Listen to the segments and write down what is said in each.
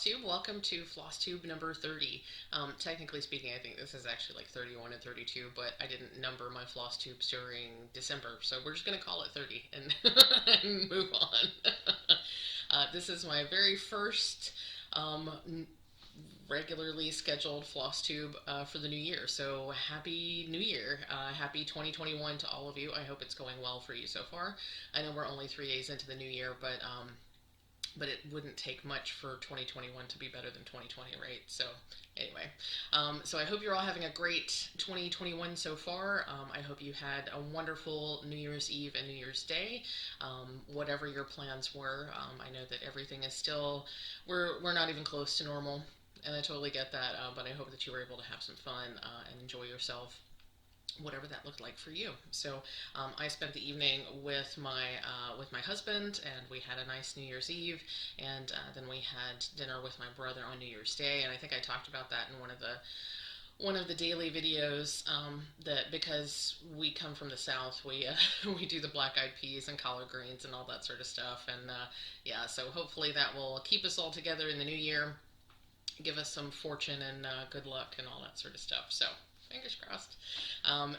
Flosstube. Welcome to Flosstube number 30. Technically speaking, I think this is actually like 31 and 32, but I didn't number my Flosstubes during December, so we're just going to call it 30 and, and move on. This is my very first regularly scheduled Flosstube for the new year. So happy new year. Happy 2021 to all of you. I hope it's going well for you so far. I know we're only 3 days into the new year, but it wouldn't take much for 2021 to be better than 2020, right? So anyway, so I hope you're all having a great 2021 so far. I hope you had a wonderful New Year's Eve and New Year's Day, whatever your plans were. I know that everything is still, we're not even close to normal, and I totally get that, but I hope that you were able to have some fun and enjoy yourself, whatever that looked like for you. So I spent the evening with my husband, and we had a nice New Year's Eve, and then we had dinner with my brother on New Year's Day. And I think I talked about that in one of the daily videos, that because we come from the South, we we do the black-eyed peas and collard greens and all that sort of stuff. And yeah, so hopefully that will keep us all together in the new year, give us some fortune and good luck and all that sort of stuff. So fingers crossed.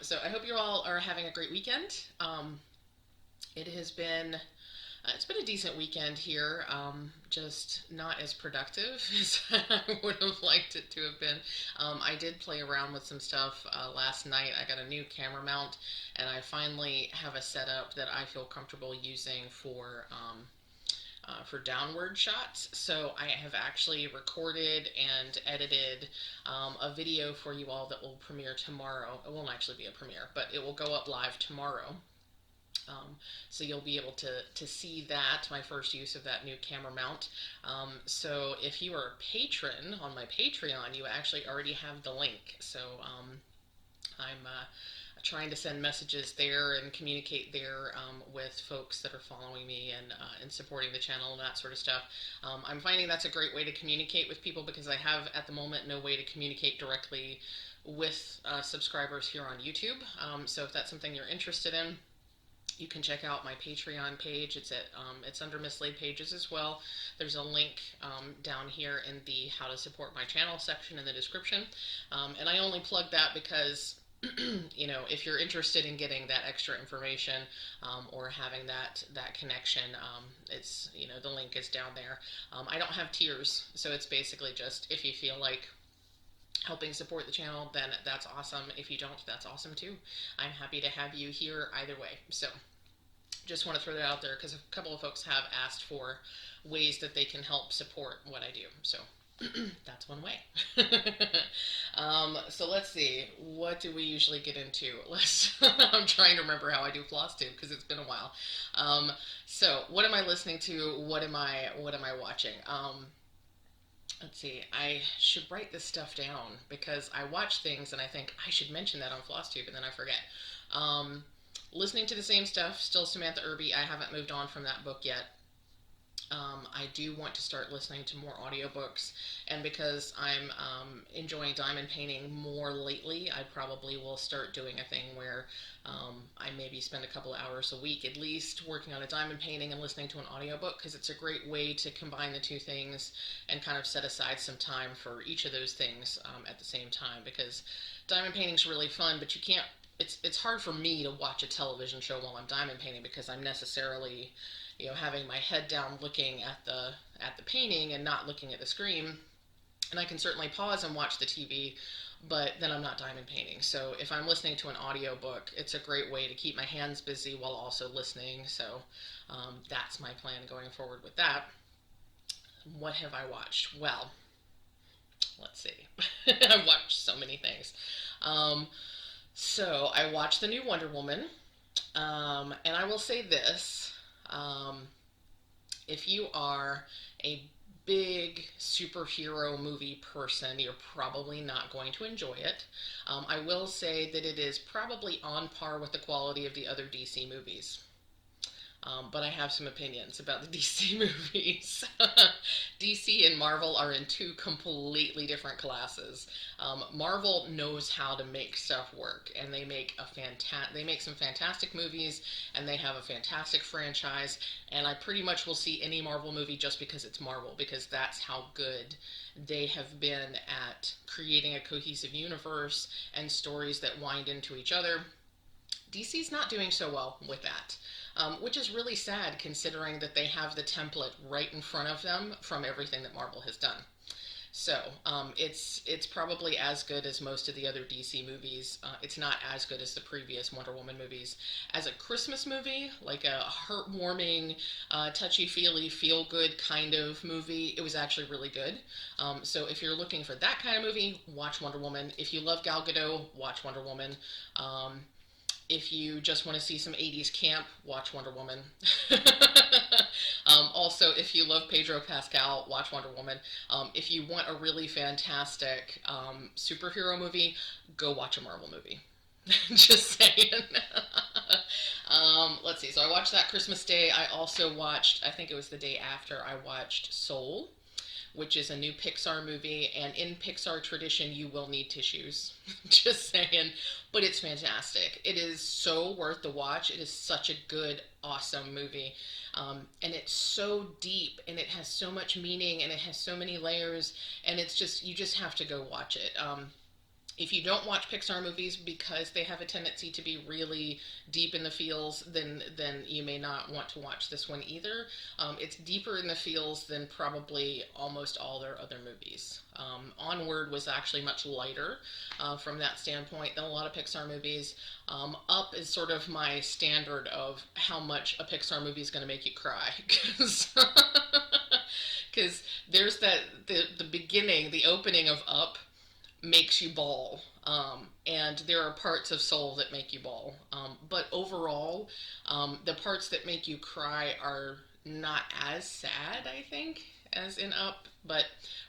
So I hope you all are having a great weekend. It has been it's been a decent weekend here, just not as productive as I would have liked it to have been. I did play around with some stuff last night. I got a new camera mount, and I finally have a setup that I feel comfortable using for downward shots. So I have actually recorded and edited a video for you all that will premiere tomorrow. It won't actually be a premiere, but it will go up live tomorrow. So you'll be able to see that, my first use of that new camera mount. So if you are a patron on my Patreon, you actually already have the link. So I'm trying to send messages there and communicate there with folks that are following me and supporting the channel and that sort of stuff. I'm finding that's a great way to communicate with people, because I have at the moment no way to communicate directly with subscribers here on YouTube. So if that's something you're interested in, you can check out my Patreon page. It's under Mislaid Pages as well. There's a link down here in the How to Support My Channel section in the description. And I only plug that because you know, if you're interested in getting that extra information or having that connection, it's, you know, the link is down there. I don't have tiers, so it's basically just, if you feel like helping support the channel, then that's awesome. If you don't, that's awesome too. I'm happy to have you here either way. So just want to throw that out there, because a couple of folks have asked for ways that they can help support what I do. So that's one way. So let's see, what do we usually get into? I'm trying to remember how I do Flosstube, because it's been a while. So what am I listening to? What am I watching? Let's see, I should write this stuff down, because I watch things and I think I should mention that on Flosstube, and then I forget. Listening to the same stuff, still Samantha Irby. I haven't moved on from that book yet. I do want to start listening to more audiobooks, and because I'm enjoying diamond painting more lately, I probably will start doing a thing where I maybe spend a couple of hours a week at least working on a diamond painting and listening to an audiobook, because it's a great way to combine the two things and kind of set aside some time for each of those things at the same time, because diamond painting's really fun, but you can't, it's hard for me to watch a television show while I'm diamond painting, because I'm necessarily, you know, having my head down looking at the painting and not looking at the screen. And I can certainly pause and watch the TV, but then I'm not diamond painting. So if I'm listening to an audiobook, it's a great way to keep my hands busy while also listening. So that's my plan going forward with that. What have I watched? Well, let's see. I've watched so many things. So I watched the new Wonder Woman, and I will say this. If you are a big superhero movie person, you're probably not going to enjoy it. I will say that it is probably on par with the quality of the other DC movies. but I have some opinions about the DC movies. DC and Marvel are in two completely different classes. Marvel knows how to make stuff work, and they make some fantastic movies, and they have a fantastic franchise. And I pretty much will see any Marvel movie just because it's Marvel, because that's how good they have been at creating a cohesive universe and stories that wind into each other. DC's not doing so well with that, which is really sad considering that they have the template right in front of them from everything that Marvel has done. So it's probably as good as most of the other DC movies. It's not as good as the previous Wonder Woman movies. As a Christmas movie, like a heartwarming, touchy-feely, feel-good kind of movie, it was actually really good. So if you're looking for that kind of movie, watch Wonder Woman. If you love Gal Gadot, watch Wonder Woman. If you just want to see some 80s camp, watch Wonder Woman. Also, if you love Pedro Pascal, watch Wonder Woman. If you want a really fantastic superhero movie, go watch a Marvel movie. Just saying. Let's see. So I watched that Christmas Day. I also watched, I think it was the day after, I watched Soul, which is a new Pixar movie, and in Pixar tradition, you will need tissues. Just saying. But it's fantastic. It is so worth the watch. It is such a good, awesome movie. And it's so deep, and it has so much meaning, and it has so many layers, and it's just, you just have to go watch it. If you don't watch Pixar movies because they have a tendency to be really deep in the feels, then you may not want to watch this one either. It's deeper in the feels than probably almost all their other movies. Onward was actually much lighter from that standpoint than a lot of Pixar movies. Up is sort of my standard of how much a Pixar movie is going to make you cry, because there's the beginning, the opening of Up makes you bawl. And there are parts of Soul that make you bawl. But overall, the parts that make you cry are not as sad, I think, as in Up. But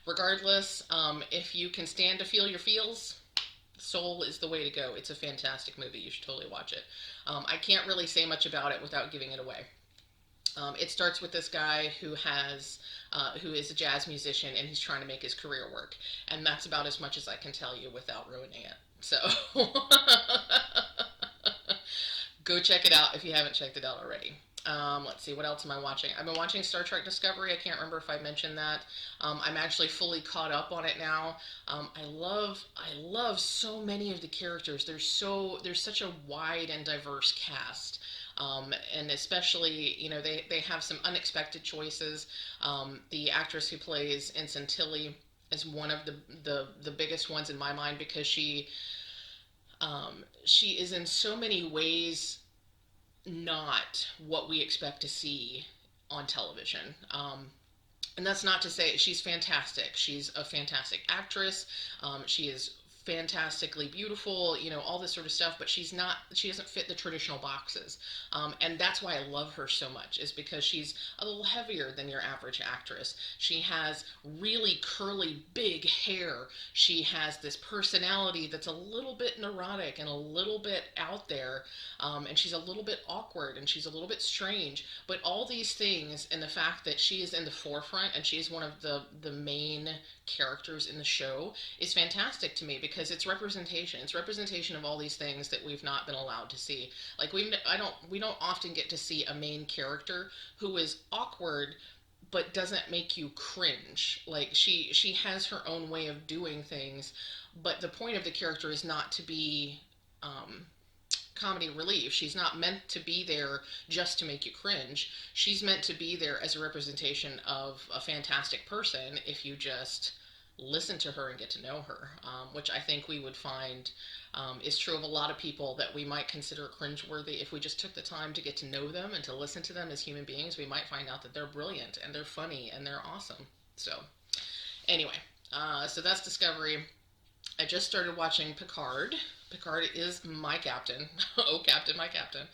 regardless, if you can stand to feel your feels, Soul is the way to go. It's a fantastic movie. You should totally watch it. I can't really say much about it without giving it away. It starts with this guy who is a jazz musician, and he's trying to make his career work. And that's about as much as I can tell you without ruining it. So go check it out if you haven't checked it out already. Let's see, what else am I watching? I've been watching Star Trek Discovery. I can't remember if I mentioned that. I'm actually fully caught up on it now. I love so many of the characters. There's such a wide and diverse cast. And especially, they have some unexpected choices. The actress who plays Ensign Tilly is one of the biggest ones in my mind, because she is in so many ways not what we expect to see on television. And that's not to say she's fantastic. She's a fantastic actress. She is fantastically beautiful, all this sort of stuff, but she doesn't fit the traditional boxes. And that's why I love her so much, is because she's a little heavier than your average actress. She has really curly, big hair. She has this personality that's a little bit neurotic and a little bit out there. And she's a little bit awkward, and she's a little bit strange. But all these things, and the fact that she is in the forefront and she is one of the main characters in the show, is fantastic to me, because it's representation. It's representation of all these things that we've not been allowed to see. Like we don't often get to see a main character who is awkward but doesn't make you cringe. Like she has her own way of doing things, but the point of the character is not to be comedy relief. She's not meant to be there just to make you cringe. She's meant to be there as a representation of a fantastic person if you just listen to her and get to know her, which I think we would find is true of a lot of people that we might consider cringeworthy. If we just took the time to get to know them and to listen to them as human beings, we might find out that they're brilliant and they're funny and they're awesome. So anyway, so that's Discovery. I just started watching Picard. Picard is my captain. Oh, captain, my captain.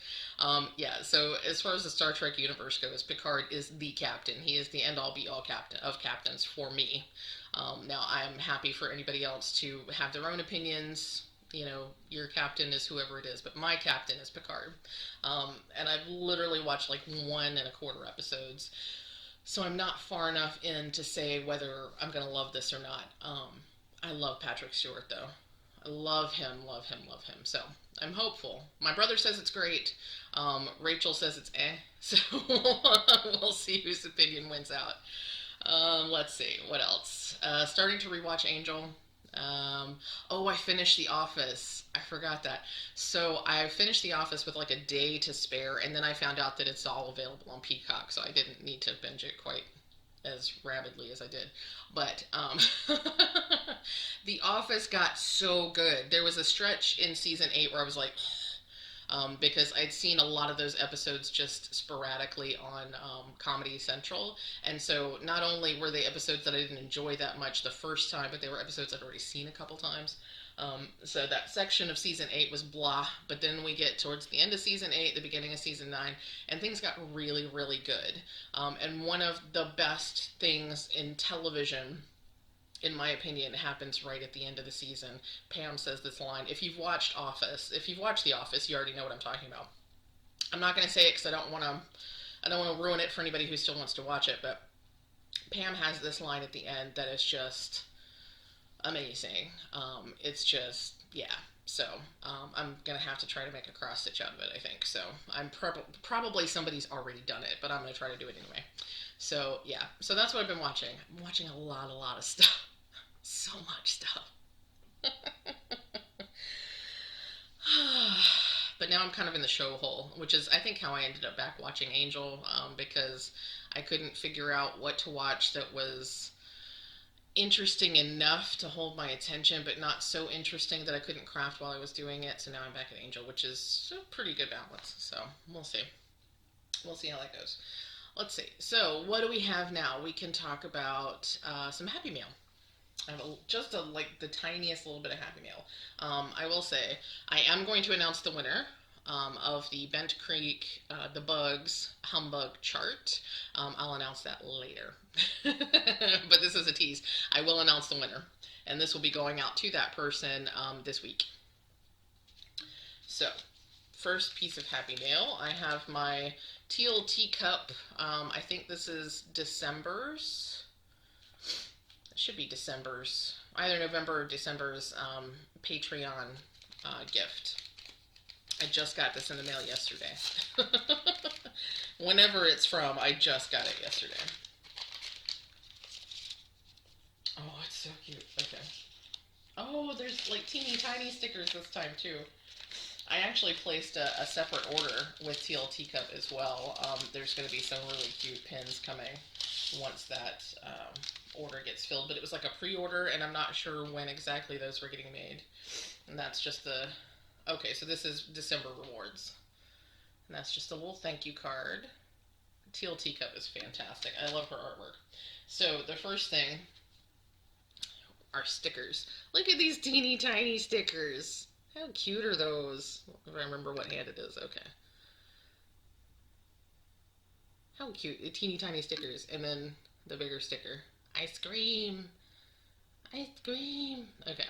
Yeah, so as far as the Star Trek universe goes, Picard is the captain. He is the end-all, be-all captain of captains for me. Now, I'm happy for anybody else to have their own opinions. you know, your captain is whoever it is, but my captain is Picard. And I've literally watched like 1.25 episodes, so I'm not far enough in to say whether I'm gonna love this or not. I love Patrick Stewart though. I love him, love him, love him. So I'm hopeful. My brother says it's great. Rachel says it's eh. So we'll see whose opinion wins out. Let's see what else. Starting to rewatch Angel. Oh, I finished The Office. I forgot that. So I finished The Office with like a day to spare, and then I found out that it's all available on Peacock, so I didn't need to binge it quite as rapidly as I did. But The Office got so good. There was a stretch in season 8 where I was like, because I'd seen a lot of those episodes just sporadically on Comedy Central. And so not only were they episodes that I didn't enjoy that much the first time, but they were episodes I'd already seen a couple times. So that section of season 8 was blah, but then we get towards the end of season 8, the beginning of season 9, and things got really, really good. And one of the best things in television, in my opinion, happens right at the end of the season. Pam says this line. If you've watched The Office, you already know what I'm talking about. I'm not going to say it because I don't want to ruin it for anybody who still wants to watch it, but Pam has this line at the end that is just amazing. It's just, yeah. So I'm going to have to try to make a cross stitch out of it, I think. So I'm probably somebody's already done it, but I'm going to try to do it anyway. So yeah, so that's what I've been watching. I'm watching a lot of stuff. So much stuff. But now I'm kind of in the show hole, which is I think how I ended up back watching Angel, because I couldn't figure out what to watch that was interesting enough to hold my attention, but not so interesting that I couldn't craft while I was doing it. So now I'm back at Angel, which is a pretty good balance. So we'll see. We'll see how that goes. Let's see. So what do we have now? We can talk about some Happy Mail. I have just like the tiniest little bit of Happy Mail. I will say I am going to announce the winner of the Bent Creek The Bugs Humbug chart. I'll announce that later. But this is a tease. I will announce the winner. And this will be going out to that person this week. So, first piece of Happy Mail. I have my teal teacup. I think this is December's. It should be December's. Either November or December's Patreon gift. I just got this in the mail yesterday. Whenever it's from, I just got it yesterday. Oh, it's so cute. Okay. Oh, there's like teeny tiny stickers this time too. I actually placed a separate order with Teal Teacup as well. There's going to be some really cute pins coming once that order gets filled. But it was like a pre-order, and I'm not sure when exactly those were getting made. And that's just the... Okay, so this is December rewards. And that's just a little thank you card. Teal Teacup is fantastic. I love her artwork. So the first thing are stickers. Look at these teeny tiny stickers. How cute are those? If I remember what hand it is. Okay. How cute. The teeny tiny stickers. And then the bigger sticker. Ice cream. Ice cream. Okay.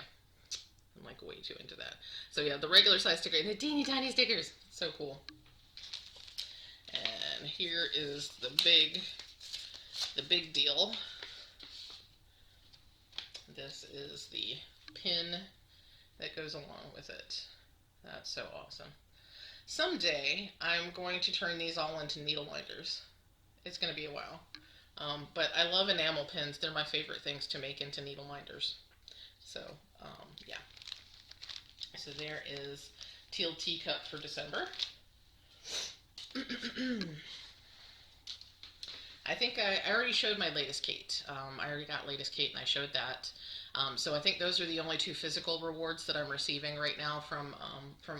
I'm like way too into that. So yeah, the regular size sticker and the teeny tiny stickers. So cool. And here is the big deal. This is the pin that goes along with it. That's so awesome. Someday, I'm going to turn these all into needle minders. It's going to be a while. But I love enamel pins. They're my favorite things to make into needle minders. So, yeah. So there is Teal Teacup for December. I think I already showed my latest Kate. I already got latest Kate and I showed that. So I think those are the only two physical rewards that I'm receiving right now from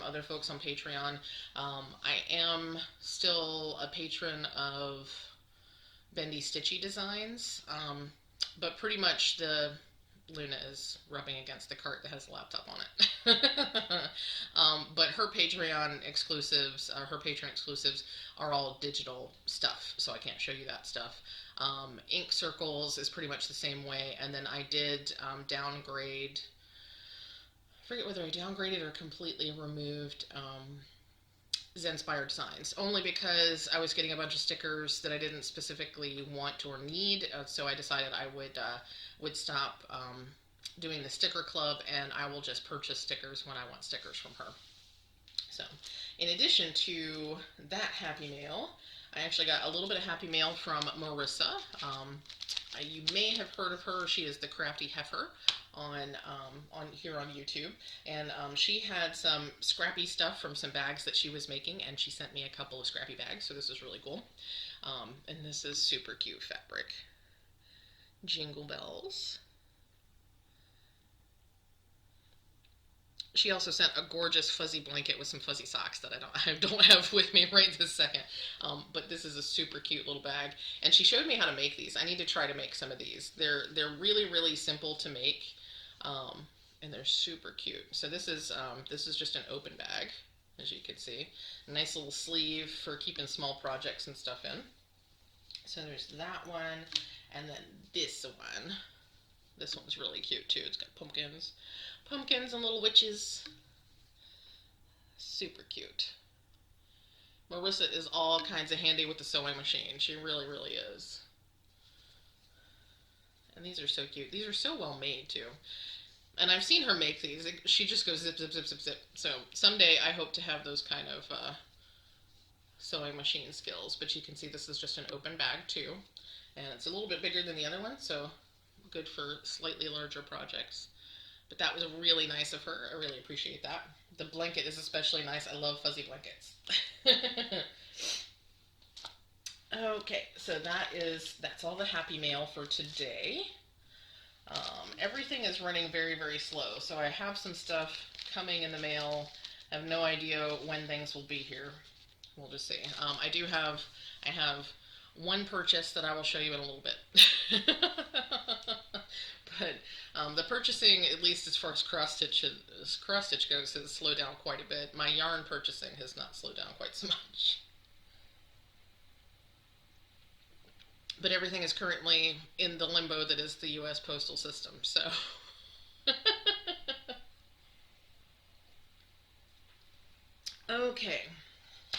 other folks on Patreon. I am still a patron of Bendy Stitchy Designs, but pretty much the Luna is rubbing against the cart that has a laptop on it. But her Patreon exclusives are all digital stuff, so I can't show you that stuff. Ink Circles is pretty much the same way, and then I did downgrade forget whether I downgraded or completely removed Zenspired Designs, only because I was getting a bunch of stickers that I didn't specifically want or need, so I decided I would stop doing the sticker club, and I will just purchase stickers when I want stickers from her. So, in addition to that Happy Mail, I actually got a little bit of Happy Mail from Marissa. You may have heard of her. She is the Crafty Heifer on here on YouTube, and she had some scrappy stuff from some bags that she was making, and she sent me a couple of scrappy bags, so this is really cool. And this is super cute fabric. Jingle bells. She also sent a gorgeous fuzzy blanket with some fuzzy socks that I don't have with me right this second. But this is a super cute little bag, and she showed me how to make these. I need to try to make some of these. They're really, really simple to make, and they're super cute. So this is just an open bag, as you can see. A nice little sleeve for keeping small projects and stuff in. So there's that one, and then this one. This one's really cute too. It's got pumpkins and little witches. Super cute. Marissa is all kinds of handy with the sewing machine. She really, really is. And these are so cute. These are so well made too. And I've seen her make these. She just goes zip, zip, zip, zip, zip. So someday I hope to have those kind of sewing machine skills. But you can see this is just an open bag too. And it's a little bit bigger than the other one, so good for slightly larger projects. But that was really nice of her. I really appreciate that. The blanket is especially nice. I love fuzzy blankets. Okay, so that's all the Happy Mail for today. Everything is running very, very slow. So I have some stuff coming in the mail. I have no idea when things will be here. We'll just see. I have one purchase that I will show you in a little bit. But the purchasing, at least as far as cross stitch goes, has slowed down quite a bit. My yarn purchasing has not slowed down quite so much. But everything is currently in the limbo that is the U.S. postal system, so. Okay,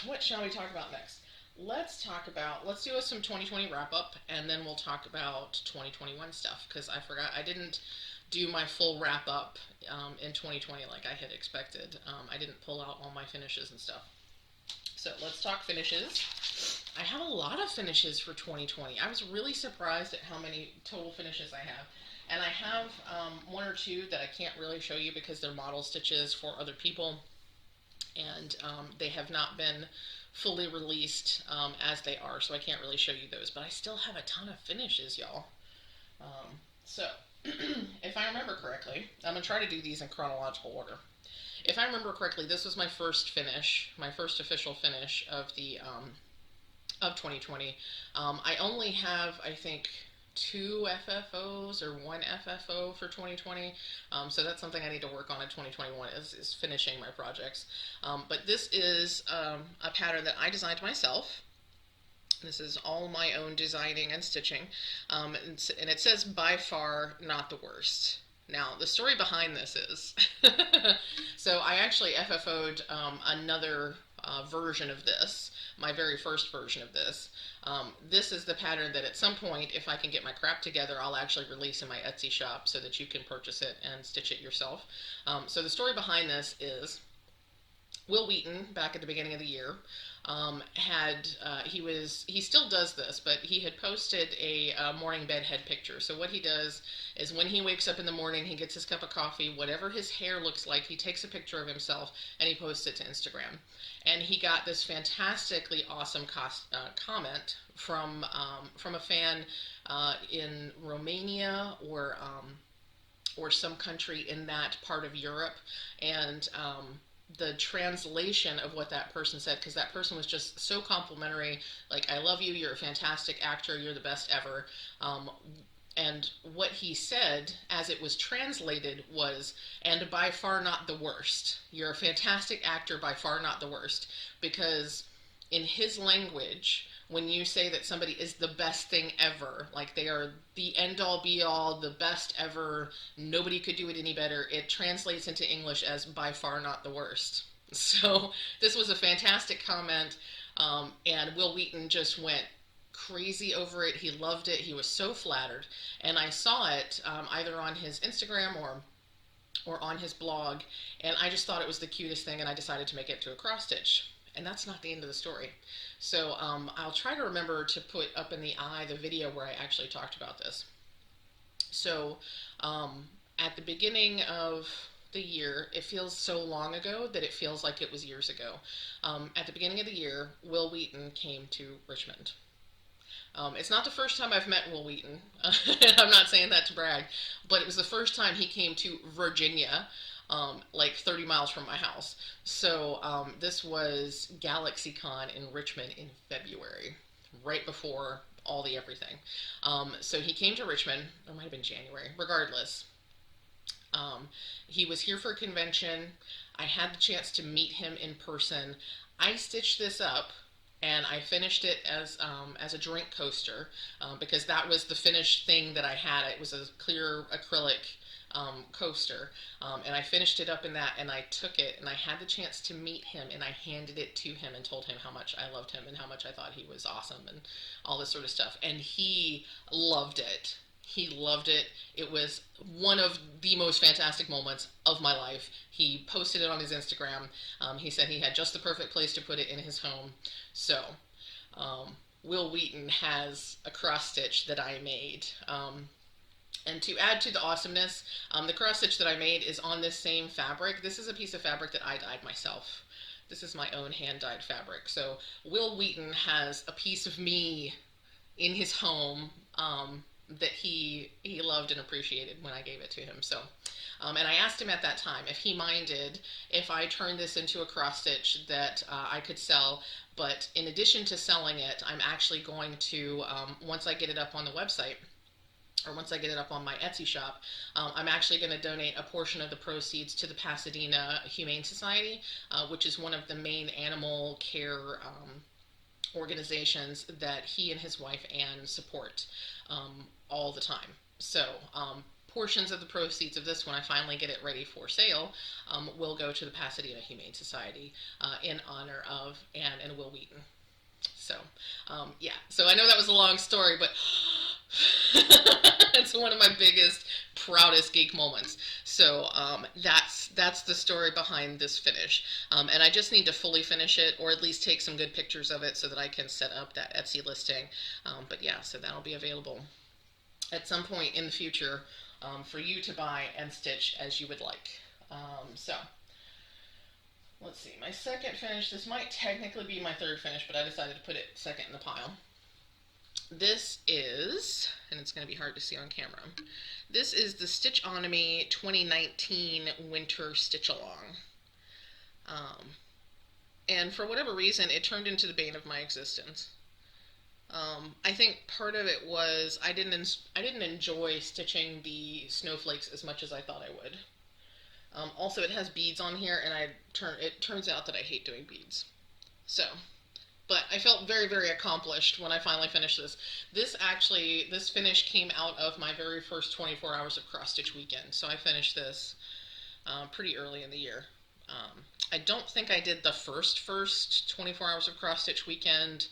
what shall we talk about next? Let's do some 2020 wrap-up, and then we'll talk about 2021 stuff, because I forgot, I didn't do my full wrap-up in 2020 like I had expected. I didn't pull out all my finishes and stuff. So let's talk finishes. I have a lot of finishes for 2020. I was really surprised at how many total finishes I have. And I have one or two that I can't really show you because they're model stitches for other people, and they have not been fully released as they are, so I can't really show you those. But I still have a ton of finishes, y'all. So, if I remember correctly, I'm going to try to do these in chronological order. If I remember correctly, this was my first finish, my first official finish of the of 2020. I only have, I think, 2 FFOs or 1 FFO for 2020, so that's something I need to work on in 2021 is finishing my projects. But this is a pattern that I designed myself. This is all my own designing and stitching, and it says by far not the worst. Now, the story behind this is, so I actually FFO'd another version of this, my very first version of this. This is the pattern that at some point, if I can get my crap together, I'll actually release in my Etsy shop so that you can purchase it and stitch it yourself. So the story behind this is, Will Wheaton, back at the beginning of the year, he still does this, but he had posted a morning bed head picture. So what he does is when he wakes up in the morning, he gets his cup of coffee, whatever his hair looks like, he takes a picture of himself and he posts it to Instagram. And he got this fantastically awesome comment from a fan in Romania or some country in that part of Europe, and the translation of what that person said, because that person was just so complimentary, like, I love you, you're a fantastic actor, you're the best ever. And what he said, as it was translated, was, and by far not the worst. You're a fantastic actor, by far not the worst. Because in his language, when you say that somebody is the best thing ever, like they are the end all be all, the best ever, nobody could do it any better, it translates into English as by far not the worst. So this was a fantastic comment, and Will Wheaton just went crazy over it. He loved it. He was so flattered, and I saw it either on his Instagram or on his blog, and I just thought it was the cutest thing, and I decided to make it to a cross stitch. And that's not the end of the story. So I'll try to remember to put up in the eye the video where I actually talked about this. So at the beginning of the year, it feels so long ago that it feels like it was years ago. At the beginning of the year, Will Wheaton came to Richmond. It's not the first time I've met Will Wheaton. I'm not saying that to brag, but it was the first time he came to Virginia, like 30 miles from my house. So this was GalaxyCon in Richmond in February, right before all the everything. So he came to Richmond, or it might have been January, regardless. He was here for a convention. I had the chance to meet him in person. I stitched this up and I finished it as a drink coaster because that was the finished thing that I had. It was a clear acrylic coaster, and I finished it up in that, and I took it, and I had the chance to meet him, and I handed it to him and told him how much I loved him and how much I thought he was awesome and all this sort of stuff, and he loved it. He loved it. It was one of the most fantastic moments of my life. He posted it on his Instagram. He said he had just the perfect place to put it in his home. So, Will Wheaton has a cross stitch that I made. And to add to the awesomeness, the cross stitch that I made is on this same fabric. This is a piece of fabric that I dyed myself. This is my own hand-dyed fabric. So Will Wheaton has a piece of me in his home that he loved and appreciated when I gave it to him. So, and I asked him at that time if he minded if I turned this into a cross stitch that I could sell. But in addition to selling it, I'm actually going to, once I get it up on the website, or once I get it up on my Etsy shop, I'm actually going to donate a portion of the proceeds to the Pasadena Humane Society, which is one of the main animal care organizations that he and his wife Anne support all the time. So portions of the proceeds of this, when I finally get it ready for sale, will go to the Pasadena Humane Society in honor of Anne and Will Wheaton. So yeah, so I know that was a long story, but it's one of my biggest, proudest geek moments. So that's the story behind this finish. And I just need to fully finish it, or at least take some good pictures of it so that I can set up that Etsy listing. But yeah, so that'll be available at some point in the future for you to buy and stitch as you would like. So let's see, my second finish, this might technically be my third finish, but I decided to put it second in the pile. This is, and it's going to be hard to see on camera, this is the Stitchonomy 2019 Winter Stitch Along. And for whatever reason, it turned into the bane of my existence. I think part of it was I didn't enjoy stitching the snowflakes as much as I thought I would. Also, it has beads on here, and it turns out that I hate doing beads. So, but I felt very, very accomplished when I finally finished this. This finish came out of my very first 24 hours of cross stitch weekend. So I finished this pretty early in the year. I don't think I did the first 24 hours of cross stitch weekend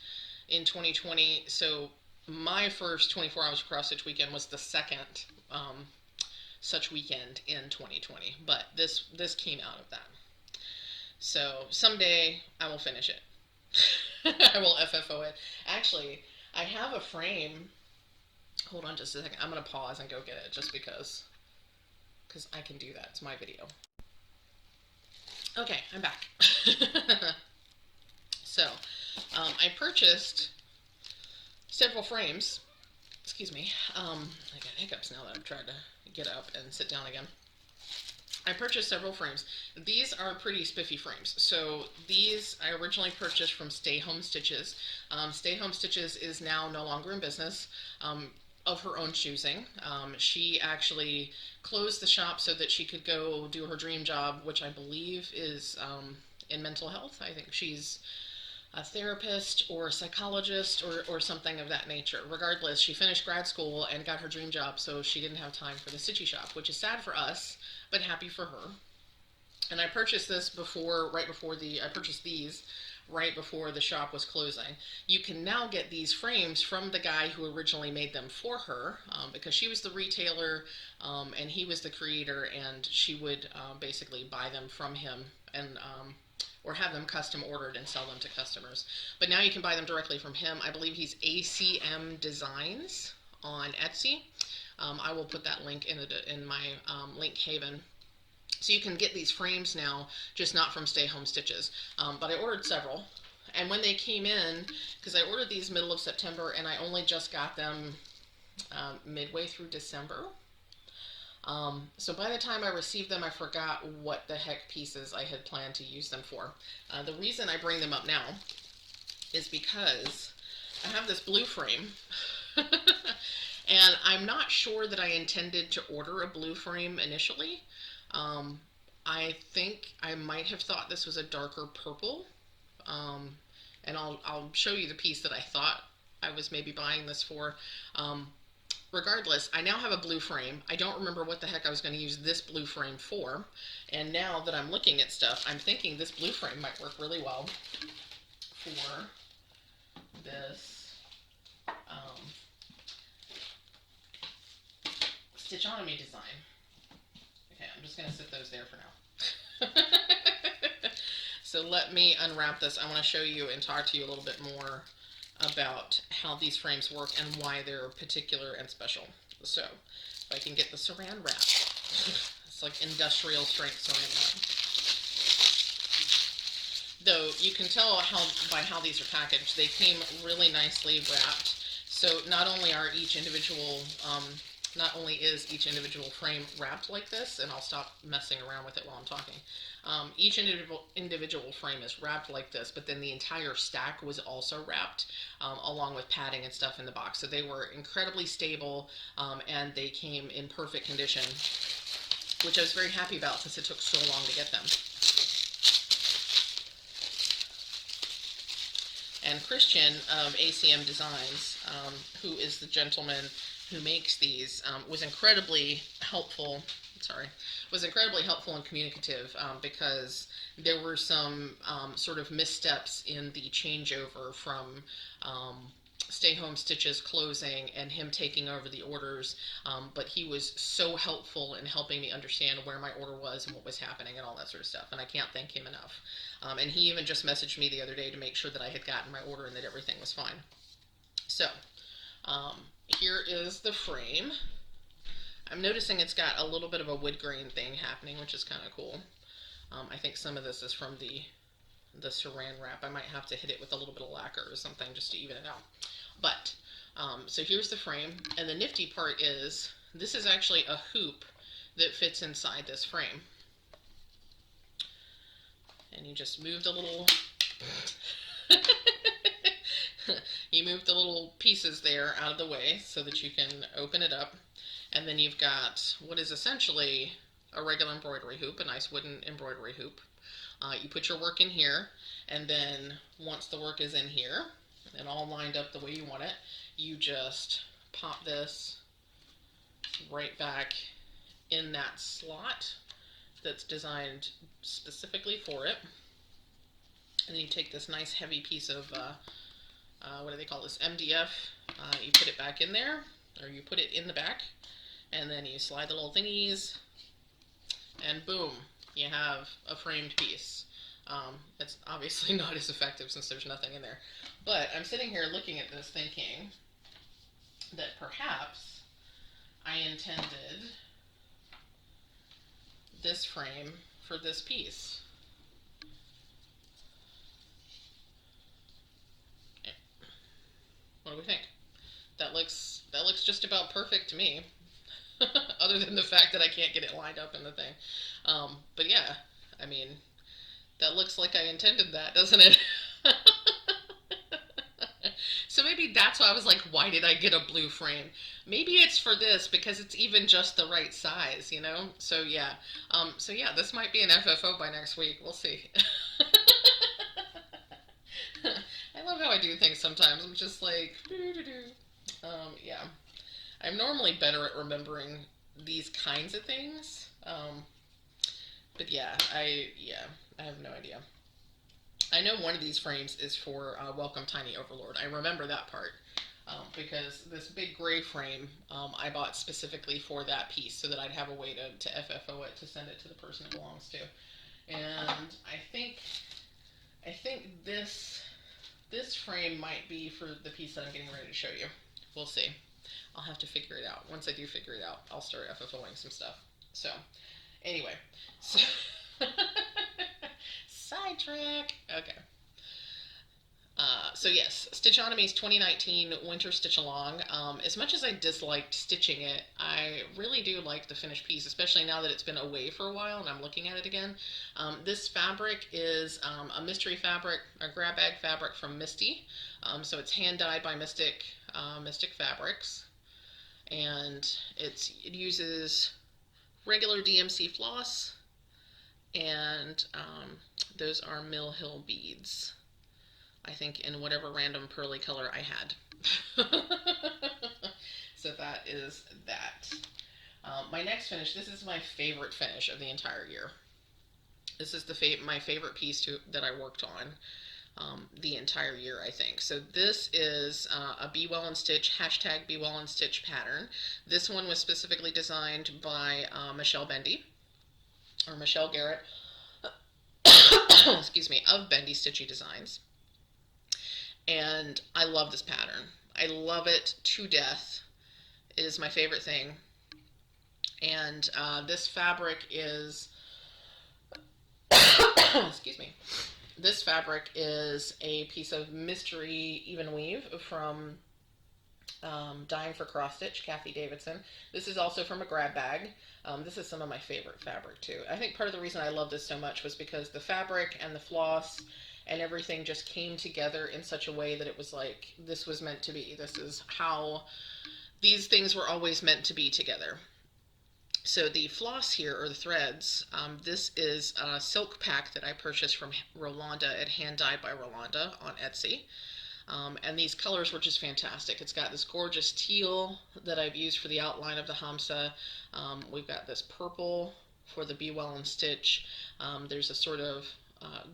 in 2020. So my first 24 hours of cross stitch weekend was the second such weekend in 2020, but this came out of that. So someday I will finish it. I will FFO it. Actually, I have a frame. Hold on just a second. I'm going to pause and go get it just because I can do that. It's my video. Okay, I'm back. So, I purchased several frames. Excuse me. I got hiccups now that I'm trying to get up and sit down again. I purchased several frames. These are pretty spiffy frames. So these I originally purchased from Stay Home Stitches. Stay Home Stitches is now no longer in business of her own choosing. She actually closed the shop so that she could go do her dream job, which I believe is in mental health. I think she's a therapist or a psychologist or something of that nature. Regardless, she finished grad school and got her dream job, so she didn't have time for the stitchy shop, which is sad for us, but happy for her. And I purchased this I purchased these right before the shop was closing. You can now get these frames from the guy who originally made them for her, because she was the retailer, and he was the creator, and she would basically buy them from him and or have them custom ordered and sell them to customers. But now you can buy them directly from him. I believe he's ACM Designs on Etsy. I will put that link in my link haven. So you can get these frames now, just not from Stay Home Stitches. But I ordered several. And when they came in, because I ordered these middle of September and I only just got them midway through December. So by the time I received them, I forgot what the heck pieces I had planned to use them for. The reason I bring them up now is because I have this blue frame. And I'm not sure that I intended to order a blue frame initially. I think I might have thought this was a darker purple, and I'll show you the piece that I thought I was maybe buying this for. Regardless, I now have a blue frame. I don't remember what the heck I was going to use this blue frame for, and now that I'm looking at stuff, I'm thinking this blue frame might work really well for this Stitchonomy design. Okay, I'm just going to sit those there for now. So let me unwrap this. I want to show you and talk to you a little bit more about how these frames work and why they're particular and special. So, if I can get the saran wrap. It's like industrial strength saran wrap. Though, you can tell by how these are packaged. They came really nicely wrapped. So, not only is each individual frame wrapped like this, and I'll stop messing around with it while I'm talking. Each individual frame is wrapped like this, but then the entire stack was also wrapped, along with padding and stuff in the box. So they were incredibly stable, and they came in perfect condition, which I was very happy about since it took so long to get them. And Christian of ACM Designs, who is the gentleman who makes these, was incredibly helpful. And communicative, because there were some sort of missteps in the changeover from Stay Home Stitches closing and him taking over the orders, but he was so helpful in helping me understand where my order was and what was happening and all that sort of stuff, and I can't thank him enough. And he even just messaged me the other day to make sure that I had gotten my order and that everything was fine. So, here is the frame. I'm noticing it's got a little bit of a wood grain thing happening, which is kind of cool. I think some of this is from the saran wrap. I might have to hit it with a little bit of lacquer or something just to even it out. But, so here's the frame, and the nifty part is, this is actually a hoop that fits inside this frame. And you just move the little... You move the little pieces there out of the way so that you can open it up. And then you've got what is essentially a regular embroidery hoop, a nice wooden embroidery hoop. You put your work in here, and then once the work is in here and all lined up the way you want it, you just pop this right back in that slot that's designed specifically for it. And then you take this nice heavy piece of, what do they call this, MDF, you put it back in there, or you put it in the back, and then you slide the little thingies, and boom, you have a framed piece. It's obviously not as effective since there's nothing in there. But I'm sitting here looking at this thinking that perhaps I intended this frame for this piece. What do we think? That looks just about perfect to me. Other than the fact that I can't get it lined up in the thing. But yeah, I mean, that looks like I intended that, doesn't it? So maybe that's why I was like, why did I get a blue frame? Maybe it's for this because it's even just the right size, you know? So yeah. This might be an FFO by next week. We'll see. how I do things sometimes. I'm just like, yeah. I'm normally better at remembering these kinds of things. But I have no idea. I know one of these frames is for Welcome Tiny Overlord. I remember that part. Because this big gray frame I bought specifically for that piece so that I'd have a way to FFO it to send it to the person it belongs to. And I think this frame might be for the piece that I'm getting ready to show you. We'll see. I'll have to figure it out. Once I do figure it out, I'll start FFOing some stuff. So, anyway. So sidetrack. Okay. So yes, Stitchonomy's 2019 Winter Stitch Along. As much as I disliked stitching it, I really do like the finished piece, especially now that it's been away for a while and I'm looking at it again. This fabric is a mystery fabric, a grab bag fabric from Misty. So it's hand dyed by Mystic Fabrics, and it uses regular DMC floss, and those are Mill Hill beads. I think in whatever random pearly color I had. So that is that. My next finish, this is my favorite finish of the entire year. This is my favorite piece that I worked on the entire year, I think. So this is a Be Well and Stitch, hashtag Be Well and Stitch pattern. This one was specifically designed by Michelle Bendy, or Michelle Garrett, excuse me, of Bendy Stitchy Designs. And I love this pattern. I love it to death. It is my favorite thing. And this fabric is, excuse me, this fabric is a piece of mystery even weave from Dying for Cross Stitch, Kathy Davidson. This is also from a grab bag. This is some of my favorite fabric too. I think part of the reason I love this so much was because the fabric and the floss and everything just came together in such a way that it was like, this was meant to be. This is how these things were always meant to be together. So the floss here, or the threads, this is a silk pack that I purchased from Rolanda at Hand Dyed by Rolanda on Etsy. And these colors were just fantastic. It's got this gorgeous teal that I've used for the outline of the hamsa. We've got this purple for the Be Well and Stitch. There's a sort of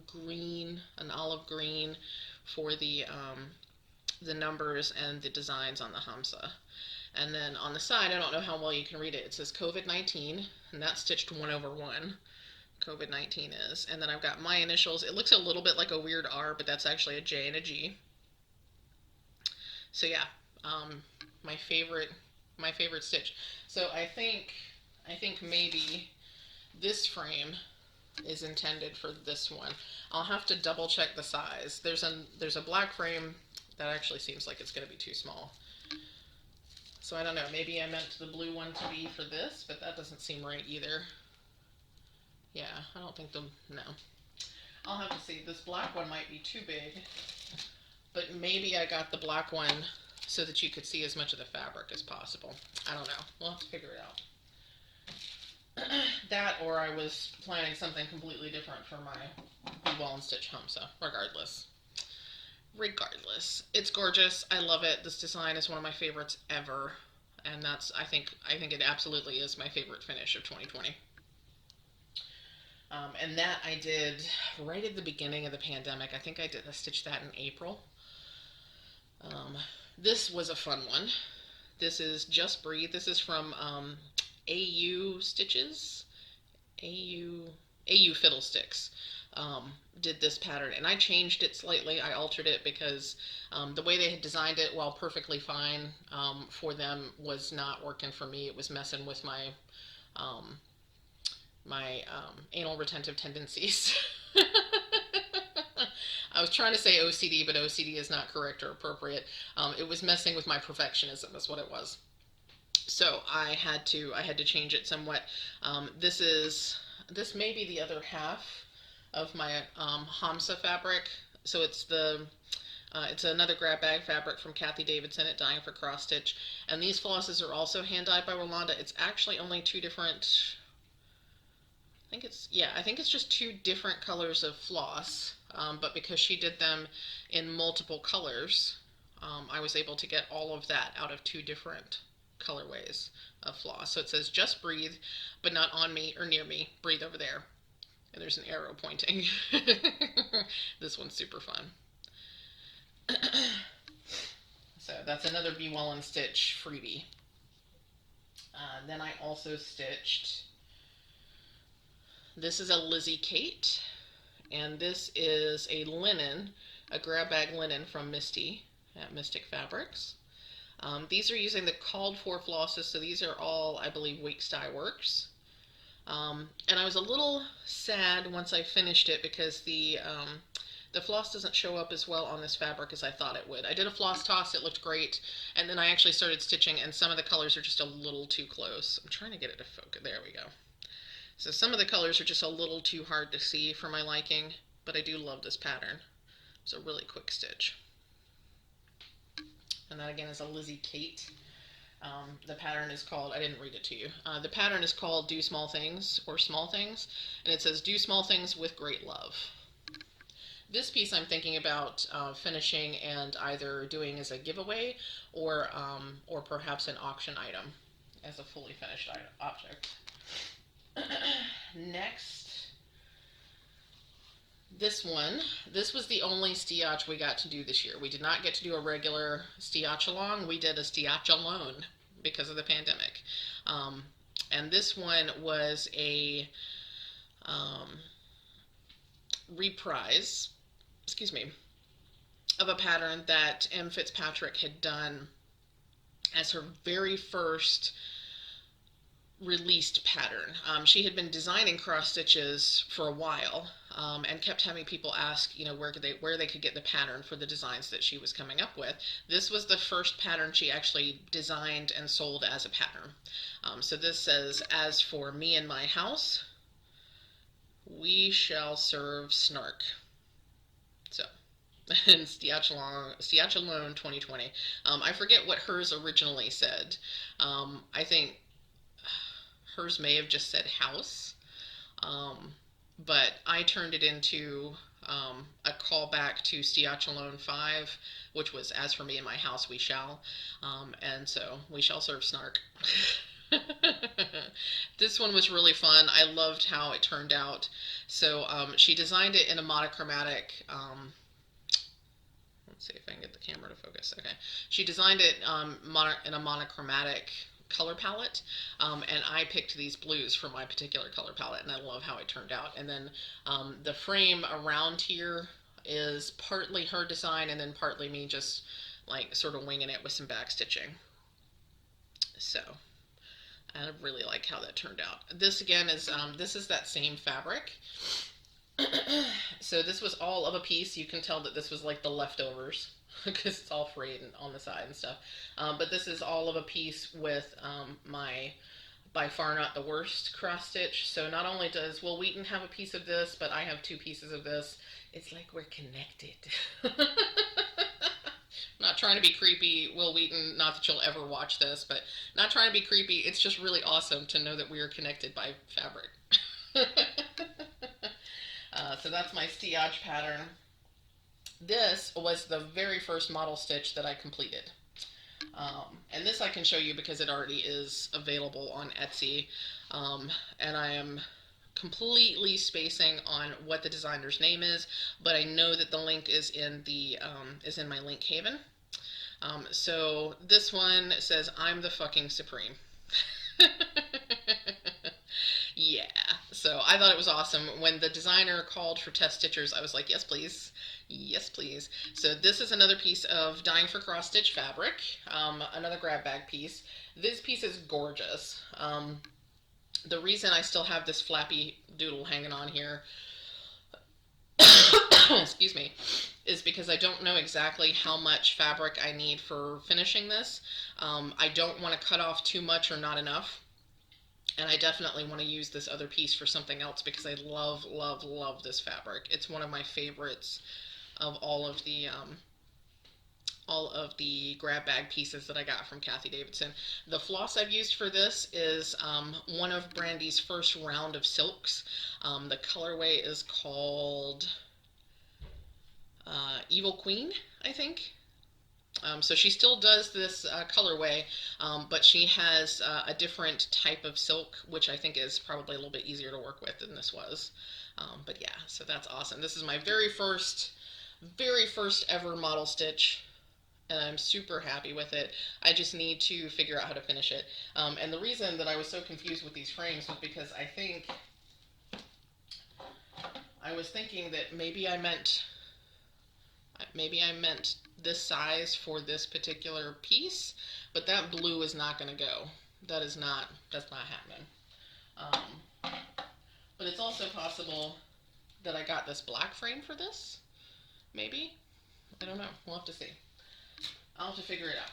green, an olive green for the numbers and the designs on the hamsa. And then on the side, I don't know how well you can read it, it says COVID-19, and that's stitched 1 over 1. COVID-19 is. And then I've got my initials. It looks a little bit like a weird R, but that's actually a J and a G. So yeah, my favorite stitch. So I think maybe this frame is intended for this one. I'll have to double check the size. There's a black frame that actually seems like it's going to be too small. So I don't know, maybe I meant the blue one to be for this, but that doesn't seem right either. Yeah, I don't think no. I'll have to see. This black one might be too big, but maybe I got the black one so that you could see as much of the fabric as possible. I don't know. We'll have to figure it out. That, or I was planning something completely different for my Be Well and Stitch hamsa. Regardless, it's gorgeous. I love it. This design is one of my favorites ever, and that's I think it absolutely is my favorite finish of 2020. And that I did right at the beginning of the pandemic. I think I stitched that in April. This was a fun one. This is Just Breathe. This is from AU Stitches, AU Fiddlesticks. Did this pattern, and I changed it slightly. I altered it because the way they had designed it, while perfectly fine for them, was not working for me. It was messing with my anal retentive tendencies. I was trying to say OCD, but OCD is not correct or appropriate. It was messing with my perfectionism, is what it was. So I had to change it somewhat. This may be the other half of my hamsa fabric. So it's another grab bag fabric from Kathy Davidson at Dying for Cross Stitch, and these flosses are also hand dyed by Rolanda. It's actually only two different. I think it's just two different colors of floss. but because she did them in multiple colors, I was able to get all of that out of 2 different colorways of floss. So it says just breathe, but not on me or near me. Breathe over there. And there's an arrow pointing. This one's super fun. So that's another Be Well and Stitch freebie. Then I also stitched, this is a Lizzie Kate, and this is a linen, a grab bag linen from Misty at Mystic Fabrics. These are using the called for flosses, so these are all, I believe, Weeks Dye Works. And I was a little sad once I finished it because the floss doesn't show up as well on this fabric as I thought it would. I did a floss toss, it looked great, and then I actually started stitching, and some of the colors are just a little too close. I'm trying to get it to focus. There we go. So some of the colors are just a little too hard to see for my liking, but I do love this pattern. It's a really quick stitch. And that again is a Lizzie Kate. The pattern is called, I didn't read it to you, the pattern is called Do Small Things, or Small Things, and it says do small things with great love. This piece I'm thinking about finishing and either doing as a giveaway or perhaps an auction item as a fully finished object. Next, this one. This was the only Stitch we got to do this year. We did not get to do a regular Stitch along. We did a Stitch alone because of the pandemic. And this one was a reprise, of a pattern that M. Fitzpatrick had done as her very first released pattern. She had been designing cross stitches for a while, and kept having people ask, you know, where they could get the pattern for the designs that she was coming up with. This was the first pattern she actually designed and sold as a pattern. So this says, as for me and my house, we shall serve snark. So, and Stitch Alone 2020. I forget what hers originally said. I think hers may have just said house, but I turned it into a callback to Stitch Alone 5, which was as for me and my house, we shall. And so, we shall serve snark. This one was really fun. I loved how it turned out. So she designed it in a monochromatic, let's see if I can get the camera to focus. Okay. She designed it in a monochromatic color palette, and I picked these blues for my particular color palette, and I love how it turned out. And then the frame around here is partly her design and then partly me just like sort of winging it with some back stitching. So I really like how that turned out. This again is, this is that same fabric. So this was all of a piece. You can tell that this was like the leftovers because it's all frayed and on the side and stuff. But this is all of a piece with my by far not the worst cross stitch. So not only does Will Wheaton have a piece of this, but I have 2 pieces of this. It's like we're connected. Not trying to be creepy, Will Wheaton, not that you'll ever watch this, but not trying to be creepy. It's just really awesome to know that we are connected by fabric. So that's my Stitch pattern. This was the very first model stitch that I completed. And this I can show you because it already is available on Etsy. And I am completely spacing on what the designer's name is, but I know that the link is in the is in my link haven. So this one says, I'm the fucking supreme. Yeah, so I thought it was awesome. When the designer called for test stitchers, I was like, yes please, yes please. So this is another piece of Dying for Cross Stitch fabric, another grab bag piece. This piece is gorgeous. The reason I still have this flappy doodle hanging on here, excuse me, is because I don't know exactly how much fabric I need for finishing this. I don't want to cut off too much or not enough. And I definitely want to use this other piece for something else because I love, love, love this fabric. It's one of my favorites of all of the grab bag pieces that I got from Kathy Davidson. The floss I've used for this is one of Brandy's first round of silks. The colorway is called Evil Queen, I think. So she still does this colorway, but she has a different type of silk, which I think is probably a little bit easier to work with than this was. But yeah, so that's awesome. This is my very first ever model stitch, and I'm super happy with it. I just need to figure out how to finish it. And the reason that I was so confused with these frames was because I was thinking that maybe I meant this size for this particular piece, but that blue is not going to go. That's not happening. Um, but it's also possible that I got this black frame for this. Maybe. I don't know. We'll have to see. I'll have to figure it out.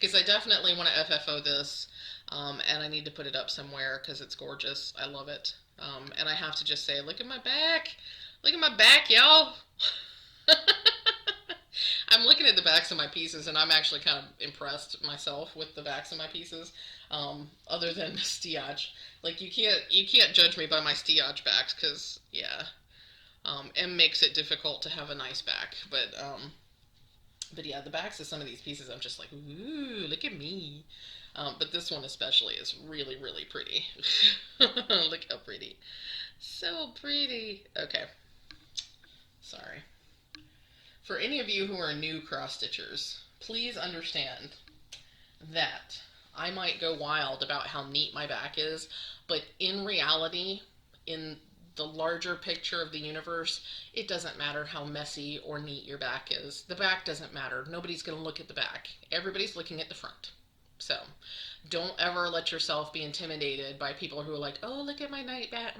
Because I definitely want to FFO this, and I need to put it up somewhere because it's gorgeous. I love it. And I have to just say, look at my back. Look at my back, y'all. I'm looking at the backs of my pieces, and I'm actually kind of impressed myself with the backs of my pieces. Other than Stitch, like you can't judge me by my Stitch backs, because yeah, M makes it difficult to have a nice back. But yeah, the backs of some of these pieces, I'm just like, ooh, look at me. But this one especially is really, really pretty. Look how pretty. So pretty. Okay. Sorry. For any of you who are new cross-stitchers, please understand that I might go wild about how neat my back is, but in reality, in the larger picture of the universe, it doesn't matter how messy or neat your back is. The back doesn't matter. Nobody's going to look at the back. Everybody's looking at the front. So don't ever let yourself be intimidated by people who are like, oh, look at my neat back.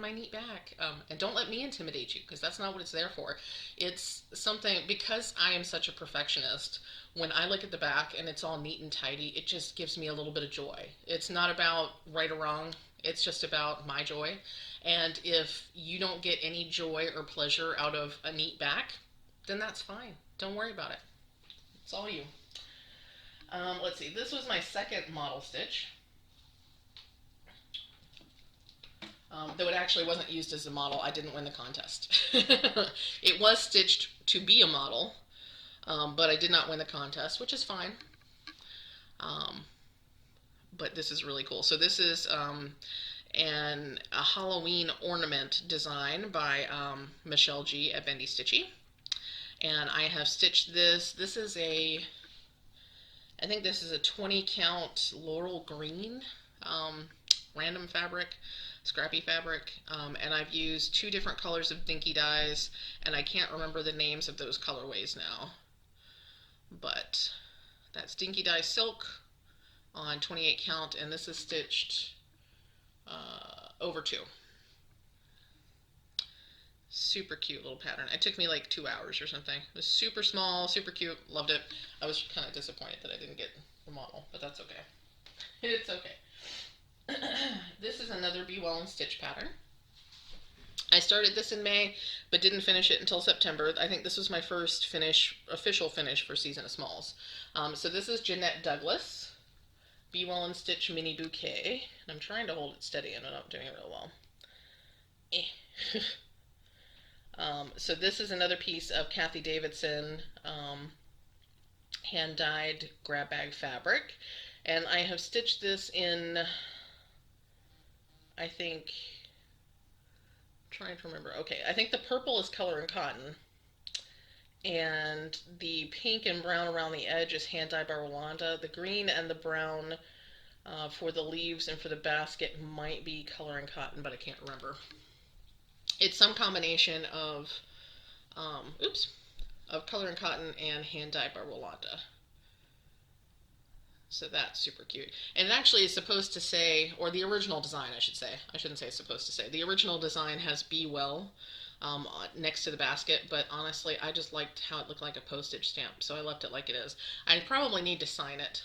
And don't let me intimidate you, because that's not what it's there for. It's something, because I am such a perfectionist, when I look at the back and it's all neat and tidy, it just gives me a little bit of joy. It's not about right or wrong. It's just about my joy. And if you don't get any joy or pleasure out of a neat back, then that's fine. Don't worry about it. It's all you. Let's see, this was my second model stitch. Though it actually wasn't used as a model, I didn't win the contest. It was stitched to be a model, but I did not win the contest, which is fine. But this is really cool. So this is a Halloween ornament design by Michelle G at Bendy Stitchy. And I have stitched this. I think this is a 20 count Laurel Green random fabric, scrappy fabric, and I've used 2 different colors of dinky dyes, and I can't remember the names of those colorways now, but that's dinky dye silk on 28 count, and this is stitched over 2. Super cute little pattern. It took me like 2 hours or something. It was super small, super cute. Loved it. I was kind of disappointed that I didn't get the model, but that's okay. It's okay. This is another Be Well and Stitch pattern. I started this in May, but didn't finish it until September. I think this was my first official finish for Season of Smalls. So this is Jeanette Douglas, Be Well and Stitch Mini Bouquet. And I'm trying to hold it steady and I'm not doing it real well. So this is another piece of Kathy Davidson hand-dyed grab bag fabric, and I have stitched this in, I think, I'm trying to remember, okay, I think the purple is Color and Cotton, and the pink and brown around the edge is hand-dyed by Rolanda. The green and the brown for the leaves and for the basket might be Color and Cotton, but I can't remember. It's some combination of Color and Cotton and hand dyed by Rolanda. So that's super cute. And it actually is supposed to say, or the original design, I should say. I shouldn't say it's supposed to say. The original design has Be Well next to the basket, but honestly, I just liked how it looked like a postage stamp, so I left it like it is. I probably need to sign it,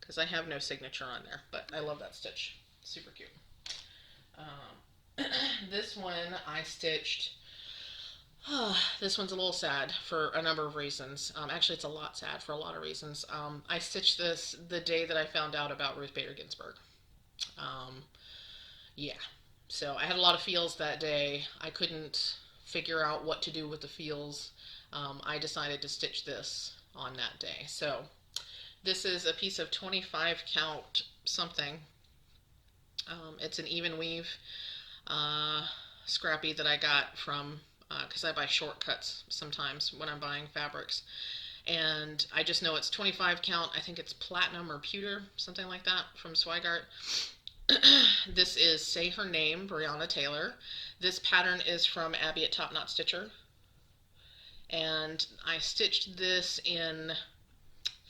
because I have no signature on there, but I love that stitch. Super cute. This one I stitched, this one's a little sad for a number of reasons. Actually, it's a lot sad for a lot of reasons. I stitched this the day that I found out about Ruth Bader Ginsburg. Yeah, so I had a lot of feels that day. I couldn't figure out what to do with the feels, I decided to stitch this on that day. So this is a piece of 25 count something. It's an even weave scrappy that I got from, because I buy shortcuts sometimes when I'm buying fabrics. And I just know it's 25 count. I think it's platinum or pewter, something like that, from Swigart. This is Say Her Name, Brianna Taylor. This pattern is from Abby at Top Knot Stitcher. And I stitched this in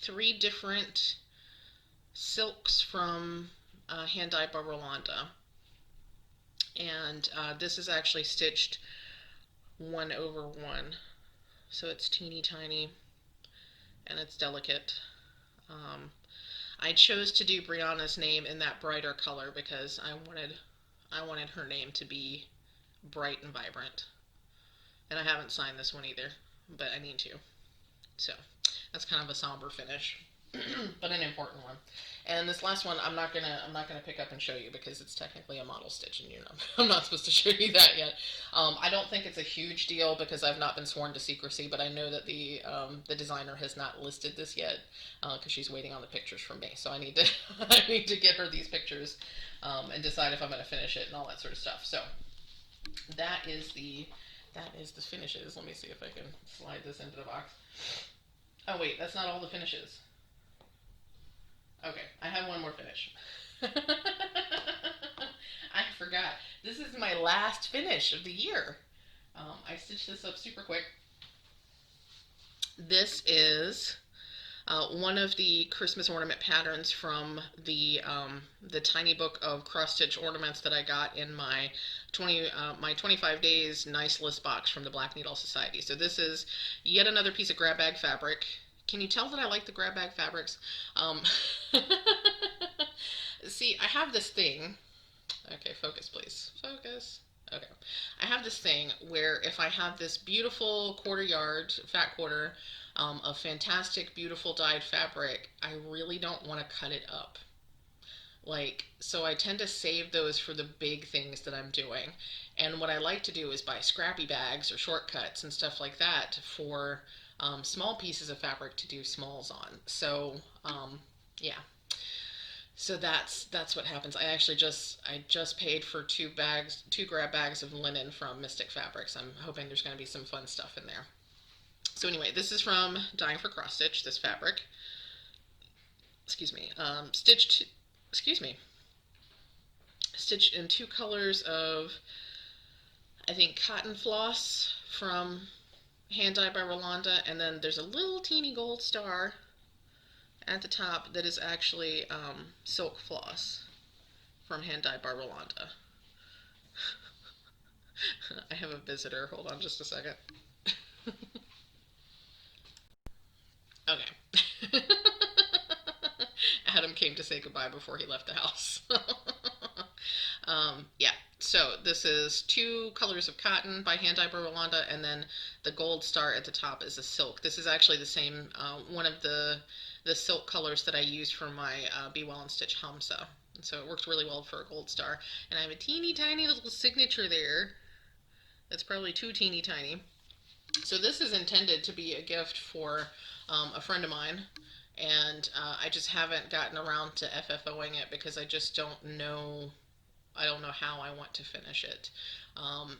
3 different silks from Hand Dyed by Rolanda. And this is actually stitched 1/1. So it's teeny tiny and it's delicate. I chose to do Brianna's name in that brighter color because I wanted her name to be bright and vibrant. And I haven't signed this one either, but I need to. So that's kind of a somber finish, but an important one. And this last one I'm not gonna pick up and show you because it's technically a model stitch, and I'm not supposed to show you that yet. I don't think it's a huge deal because I've not been sworn to secrecy, but I know that the designer has not listed this yet because she's waiting on the pictures from me. So I need to I need to get her these pictures and decide if I'm gonna finish it and all that sort of stuff. So that is the finishes. Let me see if I can slide this into the box. Oh wait, that's not all the finishes. Okay, I have one more finish. I forgot. This is my last finish of the year. I stitched this up super quick. This is one of the Christmas ornament patterns from the tiny book of cross-stitch ornaments that I got in my 25 days nice list box from the Black Needle Society. So this is yet another piece of grab bag fabric. Can you tell that I like the grab bag fabrics? See, I have this thing. Okay, focus please. Focus. Okay. I have this thing where if I have this beautiful quarter yard, fat quarter, of fantastic, beautiful dyed fabric, I really don't want to cut it up. So I tend to save those for the big things that I'm doing. And what I like to do is buy scrappy bags or shortcuts and stuff like that for small pieces of fabric to do smalls on. So yeah, so that's what happens. I just paid for 2 grab bags of linen from Mystic Fabrics. I'm hoping there's going to be some fun stuff in there. So anyway, this is from Dying for Cross Stitch. This fabric, stitched in 2 colors of, I think, cotton floss from Hand Dyed by Rolanda, and then there's a little teeny gold star at the top that is actually silk floss from Hand Dyed by Rolanda. I have a visitor. Hold on just a second. Okay. Adam came to say goodbye before he left the house. Yeah, so this is 2 colors of cotton by Hand Dyed by Rolanda, and then the gold star at the top is a silk. This is actually the same, one of the silk colors that I used for my Be Well and Stitch Hamsa. And so it worked really well for a gold star. And I have a teeny tiny little signature there. That's probably too teeny tiny. So this is intended to be a gift for a friend of mine. And I just haven't gotten around to FFOing it because I just don't know. I don't know how I want to finish it.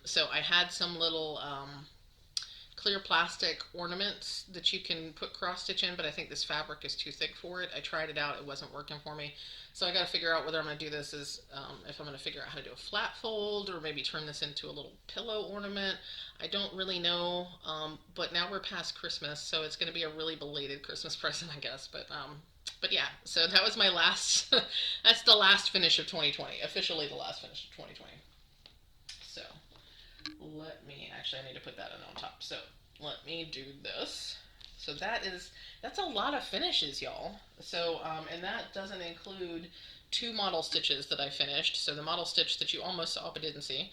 So I had some little clear plastic ornaments that you can put cross stitch in, but I think this fabric is too thick for it. I tried it out, it wasn't working for me. So I got to figure out whether I'm going to do this as, if I'm going to figure out how to do a flat fold or maybe turn this into a little pillow ornament. I don't really know, but now we're past Christmas, so it's going to be a really belated Christmas present, I guess. But yeah, so that was my last, that's the last finish of 2020, officially the last finish of 2020. So let me, actually I need to put that on top, so let me do this. So that's a lot of finishes, y'all. So, and that doesn't include 2 model stitches that I finished. So the model stitch that you almost saw but didn't see,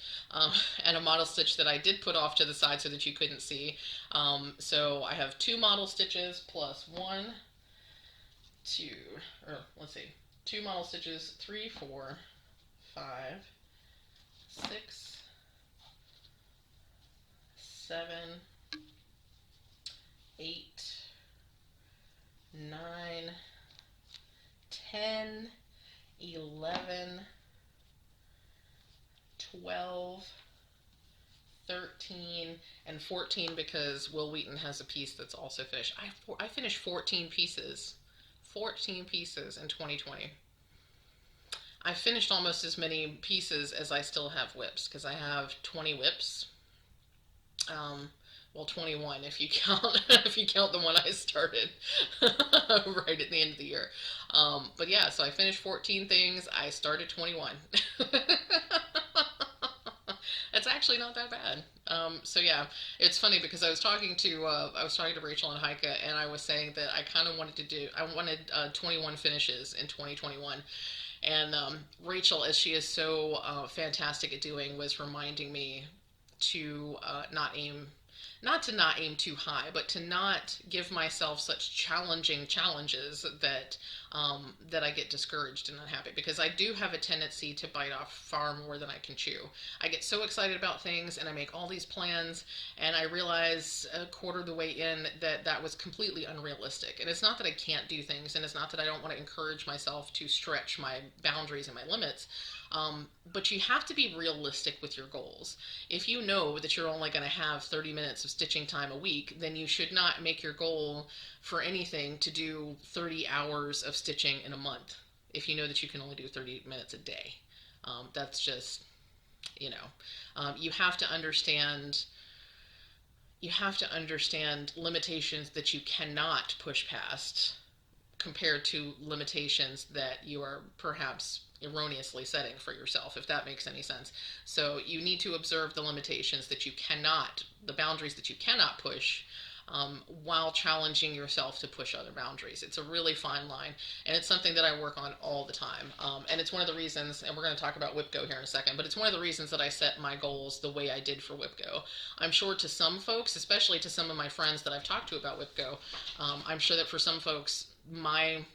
and a model stitch that I did put off to the side so that you couldn't see. So I have 2 model stitches plus 1, 2, or let's see, 2 model stitches, 3, 4, 5, 6, 7, 8, 9, 10, 11, 12, 13, and 14 because Will Wheaton has a piece that's also finished. I finished 14 pieces. 14 pieces in 2020. I finished almost as many pieces as I still have whips because I have 20 whips. Well, 21 if you count if you count the one I started right at the end of the year. But yeah, so I finished 14 things. I started 21. It's actually not that bad. So yeah, it's funny because I was talking to Rachel and Heike, and I was saying that I kind of wanted 21 finishes in 2021. And Rachel, as she is so fantastic at doing, was reminding me to not aim too high, but to not give myself such challenging challenges that I get discouraged and unhappy, because I do have a tendency to bite off far more than I can chew. I get so excited about things and I make all these plans, and I realize a quarter of the way in that was completely unrealistic. And it's not that I can't do things, and it's not that I don't want to encourage myself to stretch my boundaries and my limits. But you have to be realistic with your goals. If you know that you're only going to have 30 minutes of stitching time a week, then you should not make your goal for anything to do 30 hours of stitching in a month if you know that you can only do 30 minutes a day. That's just, you have to understand limitations that you cannot push past compared to limitations that you are perhaps erroneously setting for yourself, if that makes any sense. So you need to observe the limitations that you cannot, the boundaries that you cannot push, while challenging yourself to push other boundaries. It's a really fine line, and it's something that I work on all the time. And it's one of the reasons, and we're going to talk about WhipGo here in a second, but it's one of the reasons that I set my goals the way I did for WhipGo. I'm sure to some folks, especially to some of my friends that I've talked to about WhipGo, I'm sure that for some folks, my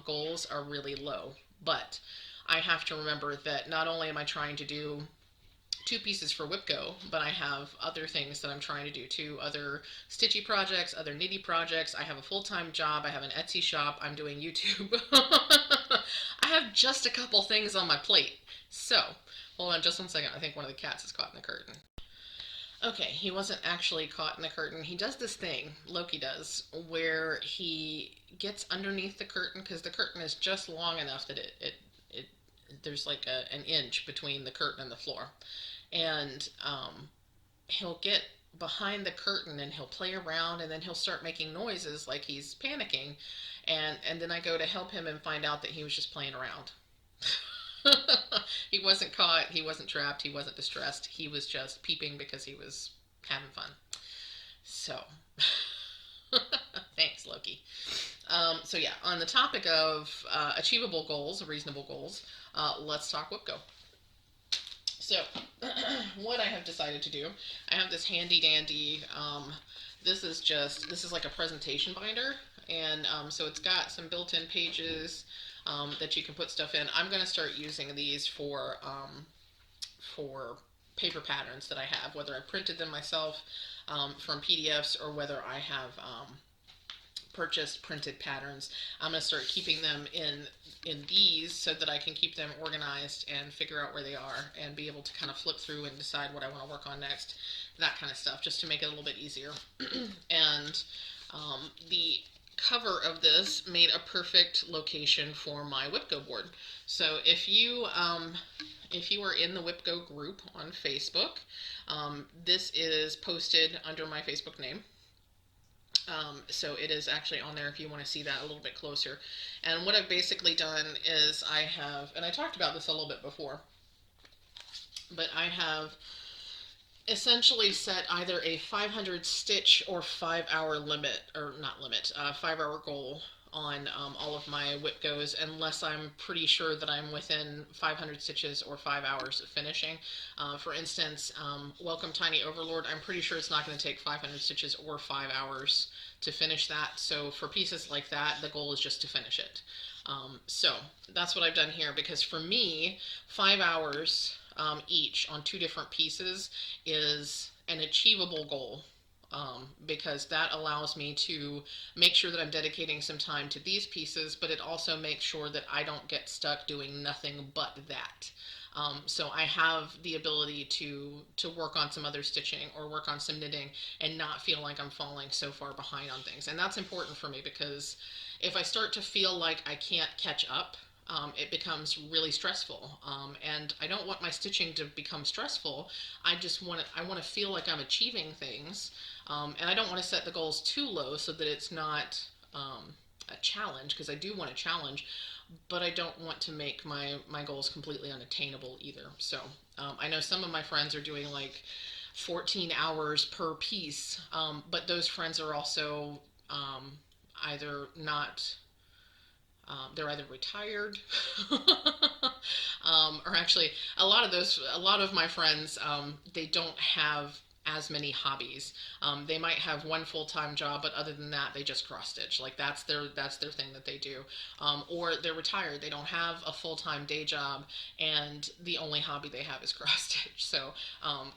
goals are really low, but I have to remember that not only am I trying to do 2 pieces for WhipGo, but I have other things that I'm trying to do too, other stitchy projects, other knitty projects. I have a full-time job, I have an Etsy shop, I'm doing YouTube. I have just a couple things on my plate. So, hold on just one second. I think one of the cats is caught in the curtain. Okay, he wasn't actually caught in the curtain. He does this thing, Loki does, where he gets underneath the curtain because the curtain is just long enough that there's like an inch between the curtain and the floor. And he'll get behind the curtain and he'll play around, and then he'll start making noises like he's panicking. And then I go to help him and find out that he was just playing around. He wasn't caught, he wasn't trapped, he wasn't distressed. He was just peeping because he was having fun. So, thanks, Loki. So yeah, on the topic of achievable goals, reasonable goals, let's talk WhipGo. So, what I have decided to do, I have this handy dandy, this is like a presentation binder, and so it's got some built-in pages that you can put stuff in. I'm going to start using these for paper patterns that I have, whether I printed them myself from PDFs or whether I have purchased printed patterns. I'm going to start keeping them in these so that I can keep them organized and figure out where they are and be able to kind of flip through and decide what I want to work on next, that kind of stuff, just to make it a little bit easier. And the cover of this made a perfect location for my WhipGo board. So if you are in the WhipGo group on Facebook, this is posted under my Facebook name. So it is actually on there if you want to see that a little bit closer. And what I've basically done is I have, and I talked about this a little bit before, but I have essentially set either a 500 stitch or 5-hour limit, or not limit, 5-hour goal on all of my WhipGos, unless I'm pretty sure that I'm within 500 stitches or 5 hours of finishing. For instance, Welcome Tiny Overlord, I'm pretty sure it's not going to take 500 stitches or 5 hours to finish that. So for pieces like that, the goal is just to finish it. So that's what I've done here, because for me, 5 hours each on 2 different pieces is an achievable goal, because that allows me to make sure that I'm dedicating some time to these pieces, but it also makes sure that I don't get stuck doing nothing but that. So I have the ability to work on some other stitching or work on some knitting and not feel like I'm falling so far behind on things. And that's important for me, because if I start to feel like I can't catch up, it becomes really stressful, and I don't want my stitching to become stressful. I want to feel like I'm achieving things, and I don't want to set the goals too low so that it's not a challenge, because I do want a challenge, but I don't want to make my goals completely unattainable either. So I know some of my friends are doing like 14 hours per piece, but those friends are also either not they're either retired or actually a lot of my friends, they don't have as many hobbies. They might have one full-time job, but other than that, they just cross stitch. Like that's their thing that they do. Or they're retired. They don't have a full-time day job, and the only hobby they have is cross stitch. So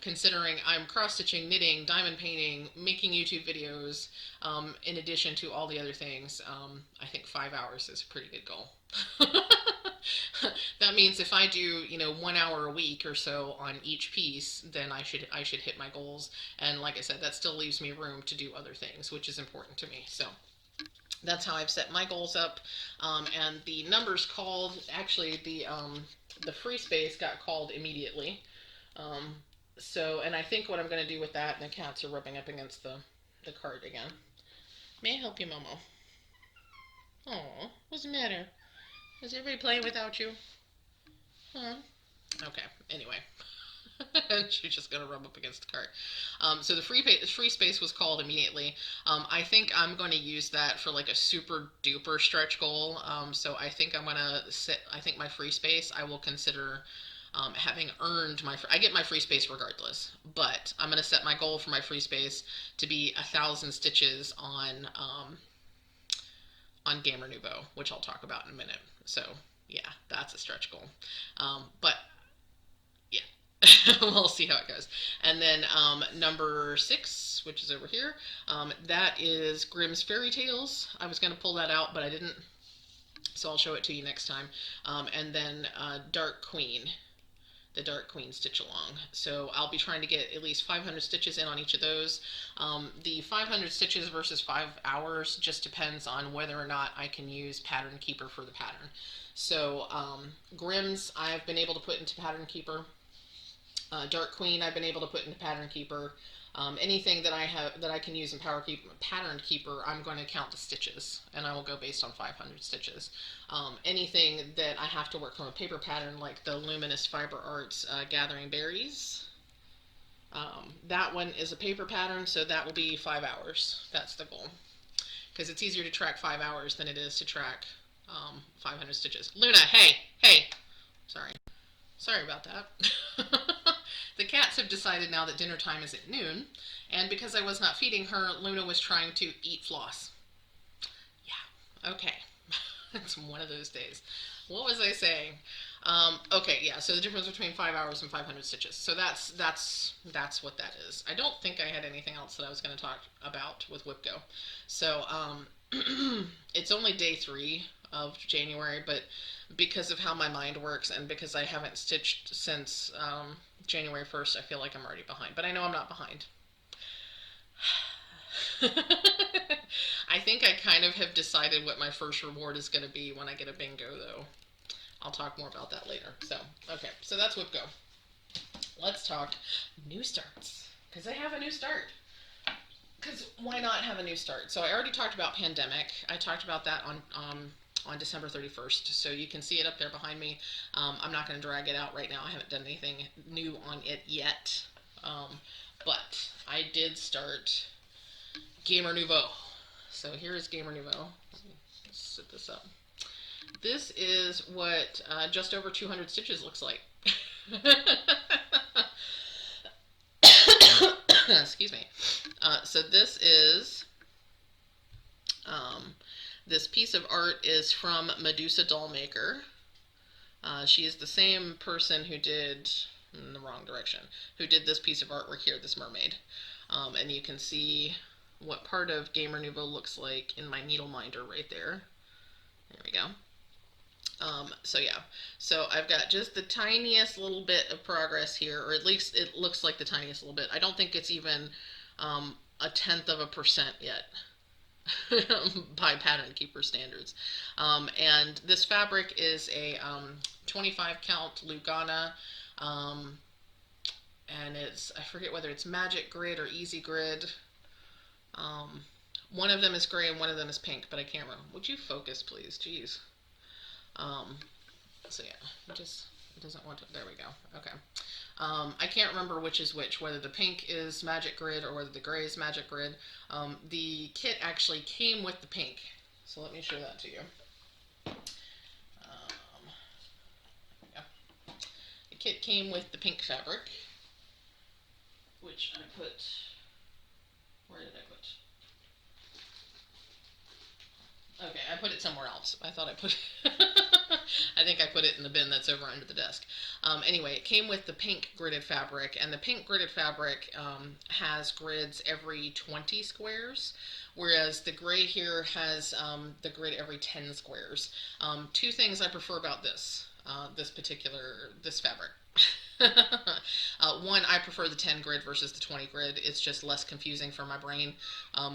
considering I'm cross stitching, knitting, diamond painting, making YouTube videos, in addition to all the other things, I think 5 hours is a pretty good goal. That means if I do, 1 hour a week or so on each piece, then I should hit my goals. And like I said, that still leaves me room to do other things, which is important to me. So that's how I've set my goals up. And the numbers called, actually the free space got called immediately. And I think what I'm going to do with that, and the cats are rubbing up against the cart again. May I help you, Momo? Oh, what's the matter? Is everybody playing without you? Huh? Okay, anyway. She's just gonna rub up against the cart. So the free space was called immediately. I think I'm going to use that for like a super duper stretch goal. So I think I'm gonna set. I think my free space I will consider having earned my. I get my free space regardless, but I'm gonna set my goal for my free space to be 1,000 stitches on Gamer Nouveau, which I'll talk about in a minute. So yeah, that's a stretch goal. But yeah, we'll see how it goes. And then number 6, which is over here, that is Grimm's Fairy Tales. I was going to pull that out, but I didn't, so I'll show it to you next time. And then Dark Queen, the Dark Queen stitch along. So I'll be trying to get at least 500 stitches in on each of those. The 500 stitches versus 5 hours just depends on whether or not I can use Pattern Keeper for the pattern. So Grimm's I've been able to put into Pattern Keeper. Dark Queen I've been able to put into Pattern Keeper. Anything that I can use in Pattern Keeper, I'm going to count the stitches, and I will go based on 500 stitches. Anything that I have to work from a paper pattern, like the Luminous Fiber Arts Gathering Berries, that one is a paper pattern, so that will be 5 hours. That's the goal, because it's easier to track 5 hours than it is to track 500 stitches. Luna, hey, sorry about that. The cats have decided now that dinner time is at noon, and because I was not feeding her, Luna was trying to eat floss. Yeah, okay. It's one of those days. What was I saying? Okay, yeah, so the difference between 5 hours and 500 stitches. So that's what that is. I don't think I had anything else that I was going to talk about with WhipGo. So it's only day 3 of January, but because of how my mind works and because I haven't stitched since January 1st, I feel like I'm already behind. But I know I'm not behind. I think I kind of have decided what my first reward is going to be when I get a bingo, though. I'll talk more about that later. So, okay, so that's WhipGo. Let's talk new starts, because I have a new start. Because why not have a new start? So I already talked about Pandemic. I talked about that on December 31st, so you can see it up there behind me. I'm not going to drag it out right now. I haven't done anything new on it yet, but I did start Gamer Nouveau. So here is Gamer Nouveau. Let's set this up. This is what just over 200 stitches looks like. Excuse me. So this is this piece of art is from Medusa Dollmaker. She is the same person who did in the wrong direction, who did this piece of artwork here, this mermaid. And you can see what part of Gamer Nouveau looks like in my needle minder right there. There we go. So yeah, so I've got just the tiniest little bit of progress here, or at least it looks like the tiniest little bit. I don't think it's even a 0.1% yet by Pattern Keeper standards. And this fabric is a 25 count Lugana, and it's, I forget whether it's Magic Grid or Easy Grid. One of them is gray and one of them is pink, but I can't remember. Would you focus, please? Jeez. So yeah, it doesn't want to, there we go, okay. I can't remember which is which, whether the pink is Magic Grid or whether the gray is Magic Grid. The kit actually came with the pink, so let me show that to you. Yeah. The kit came with the pink fabric, which I put, where did I put? Okay, I put it somewhere else. I thought I put I think I put it in the bin that's over under the desk. Anyway, it came with the pink gridded fabric, and the pink gridded fabric has grids every 20 squares, whereas the gray here has the grid every 10 squares. Two things I prefer about this fabric. One, I prefer the 10 grid versus the 20 grid. It's just less confusing for my brain.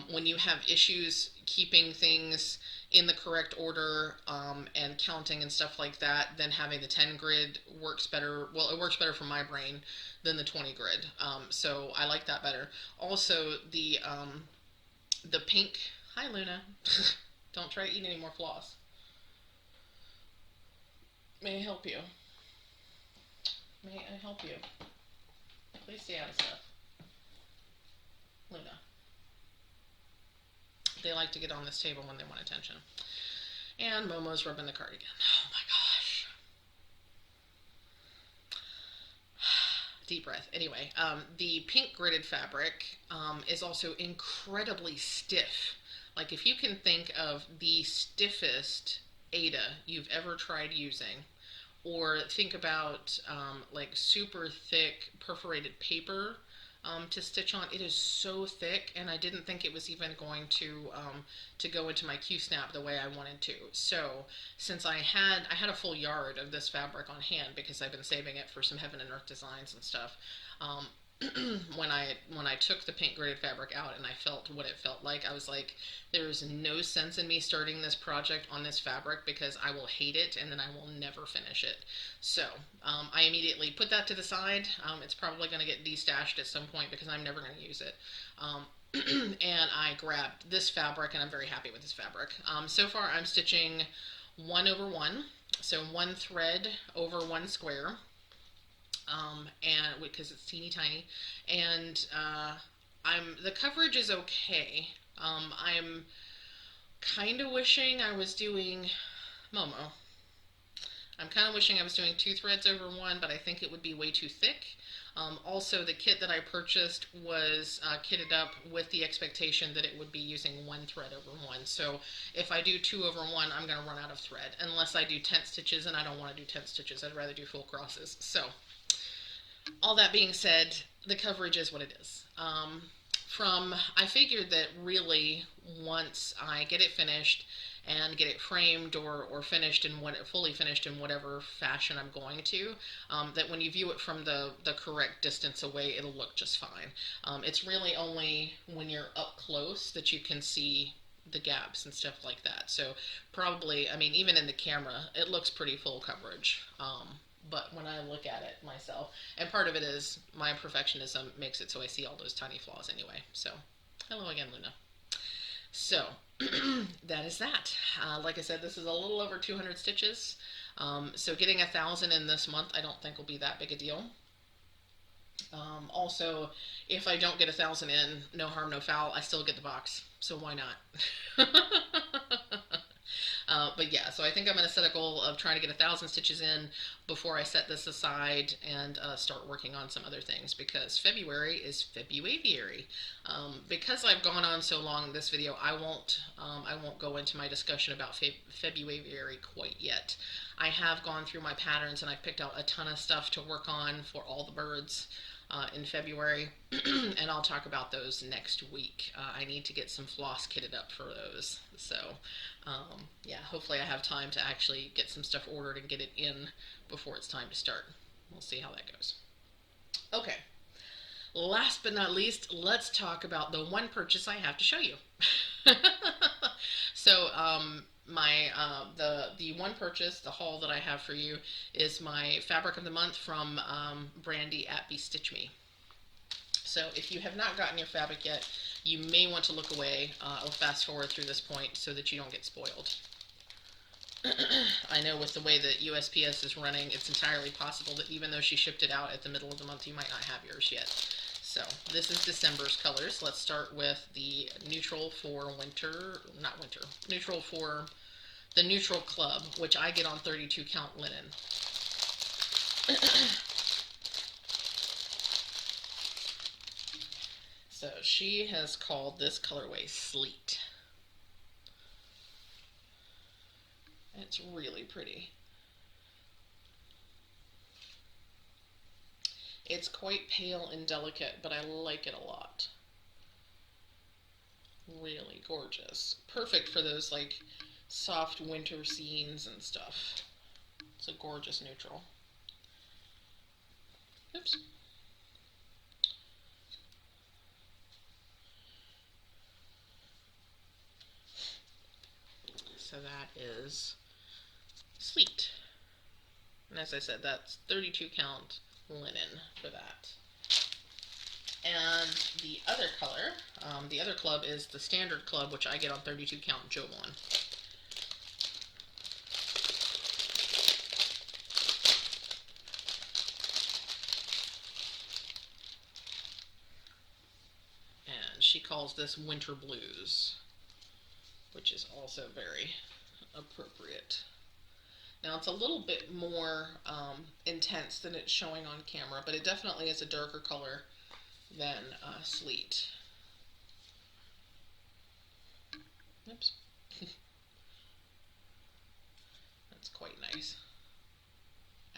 When you have issues keeping things in the correct order and counting and stuff like that, then having the 10 grid works better. Well, it works better for my brain than the 20 grid. So I like that better. Also, the pink... Hi, Luna. Don't try to eat any more floss. May I help you? May I help you? Please stay out of stuff. Luna. They like to get on this table when they want attention. And Momo's rubbing the card again. Oh my gosh. Deep breath. Anyway, the pink gridded fabric is also incredibly stiff. Like, if you can think of the stiffest Ada you've ever tried using, or think about like super thick perforated paper to stitch on. It is so thick, and I didn't think it was even going to go into my Q-snap the way I wanted to. So since I had a full yard of this fabric on hand because I've been saving it for some Heaven and Earth designs and stuff. When I took the pink gridded fabric out and I felt what it felt like, I was like, there's no sense in me starting this project on this fabric because I will hate it and then I will never finish it. So I immediately put that to the side. It's probably going to get destashed at some point because I'm never going to use it. And I grabbed this fabric, and I'm very happy with this fabric. So far I'm stitching 1/1, so one thread over one square. And because it's teeny tiny, and the coverage is okay. I'm kind of wishing I was doing Momo. I'm kind of wishing I was doing 2 threads over one, but I think it would be way too thick. Also, the kit that I purchased was kitted up with the expectation that it would be using 1 thread over one. So if I do 2/1, I'm going to run out of thread, unless I do tent stitches, and I don't want to do tent stitches. I'd rather do full crosses. So all that being said, the coverage is what it is. I figured that really once I get it finished and get it framed or finished in fully finished in whatever fashion I'm going to, that when you view it from the correct distance away, it'll look just fine. It's really only when you're up close that you can see the gaps and stuff like that. So probably, I mean, even in the camera, it looks pretty full coverage. But when I look at it myself, and part of it is my perfectionism makes it so I see all those tiny flaws anyway. So, hello again, Luna. So, that is that. Like I said, this is a little over 200 stitches. So getting 1,000 in this month, I don't think will be that big a deal. Also, if I don't get 1,000 in, no harm, no foul, I still get the box. So why not? But yeah, so I think I'm going to set a goal of trying to get 1,000 stitches in before I set this aside and start working on some other things, because February is February. Because I've gone on so long in this video, I won't go into my discussion about February quite yet. I have gone through my patterns and I've picked out a ton of stuff to work on for all the birds in February, and I'll talk about those next week. I need to get some floss kitted up for those, so yeah, hopefully I have time to actually get some stuff ordered and get it in before it's time to start. We'll see how that goes. Okay, last but not least, let's talk about the one purchase I have to show you. So the one purchase, the haul that I have for you, is my fabric of the month from Brandy at Stitchonomy. So if you have not gotten your fabric yet, you may want to look away or fast forward through this point so that you don't get spoiled. I know with the way that USPS is running, it's entirely possible that even though she shipped it out at the middle of the month, you might not have yours yet. So this is December's colors. Let's start with the neutral for winter, not winter, neutral for the neutral club, which I get on 32 count linen. So she has called this colorway Sleet. It's really pretty. It's quite pale and delicate, but I like it a lot. Really gorgeous. Perfect for those like soft winter scenes and stuff. It's a gorgeous neutral. Oops. So that is Sleet. And as I said, that's 32 count linen for that. And the other color, the other club is the standard club, which I get on 32 count Jolon. And she calls this Winter Blues, which is also very appropriate. Now it's a little bit more intense than it's showing on camera, but it definitely is a darker color than Sleet. Oops. That's quite nice.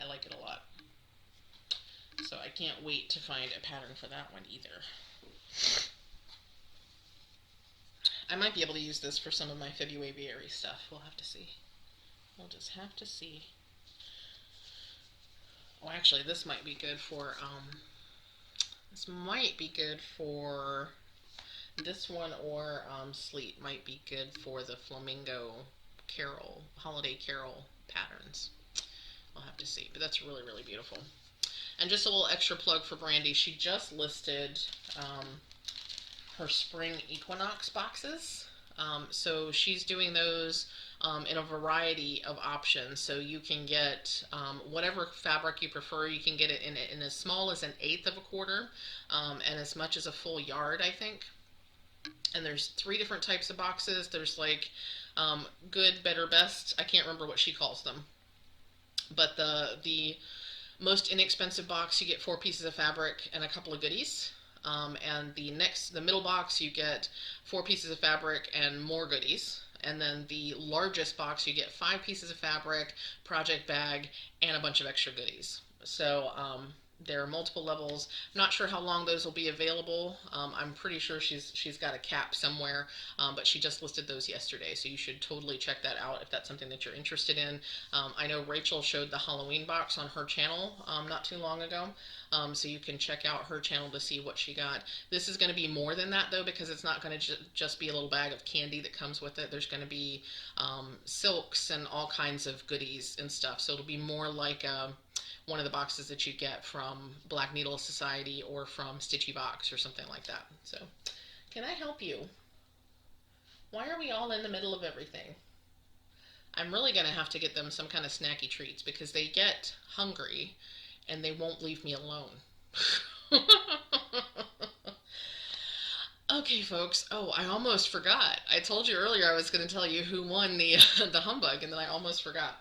I like it a lot. So I can't wait to find a pattern for that one either. I might be able to use this for some of my February stuff. We'll have to see. We'll just have to see. Oh, actually, this might be good for, this one, or Sleet might be good for the Flamingo Carol, Holiday Carol patterns. We'll have to see, but that's really, really beautiful. And just a little extra plug for Brandy. She just listed her spring equinox boxes. So she's doing those in a variety of options. So you can get whatever fabric you prefer. You can get it in as small as 1/8 of a quarter and as much as a full yard, I think. And there's 3 different types of boxes. There's like good, better, best. I can't remember what she calls them. But the most inexpensive box, you get 4 pieces of fabric and a couple of goodies. And the middle box, you get 4 pieces of fabric and more goodies. And then the largest box, you get 5 pieces of fabric, project bag, and a bunch of extra goodies. So there are multiple levels. I'm not sure how long those will be available. I'm pretty sure she's got a cap somewhere, but she just listed those yesterday, so you should totally check that out if that's something that you're interested in. I know Rachel showed the Halloween box on her channel not too long ago, so you can check out her channel to see what she got. This is going to be more than that, though, because it's not going to just be a little bag of candy that comes with it. There's going to be silks and all kinds of goodies and stuff, so it'll be more like one of the boxes that you get from Black Needle Society or from Stitchy Box or something like that. So, can I help you? Why are we all in the middle of everything? I'm really going to have to get them some kind of snacky treats because they get hungry and they won't leave me alone. Okay, Okay, folks. Oh, I almost forgot. I told you earlier I was going to tell you who won the the humbug, and then I almost forgot.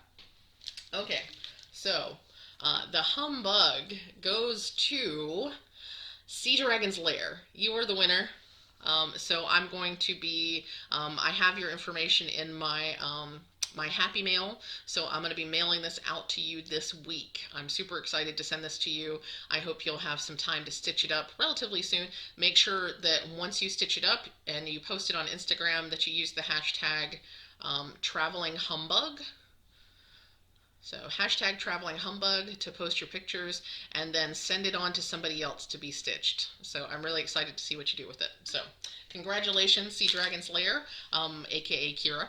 Okay, so the humbug goes to Sea Dragon's Lair. You are the winner. So I'm going to be. I have your information in my Happy Mail, so I'm going to be mailing this out to you this week. I'm super excited to send this to you. I hope you'll have some time to stitch it up relatively soon. Make sure that once you stitch it up and you post it on Instagram that you use the hashtag traveling humbug. So hashtag traveling humbug to post your pictures, and then send it on to somebody else to be stitched. So I'm really excited to see what you do with it. So congratulations, Sea Dragon's Lair, aka Kira.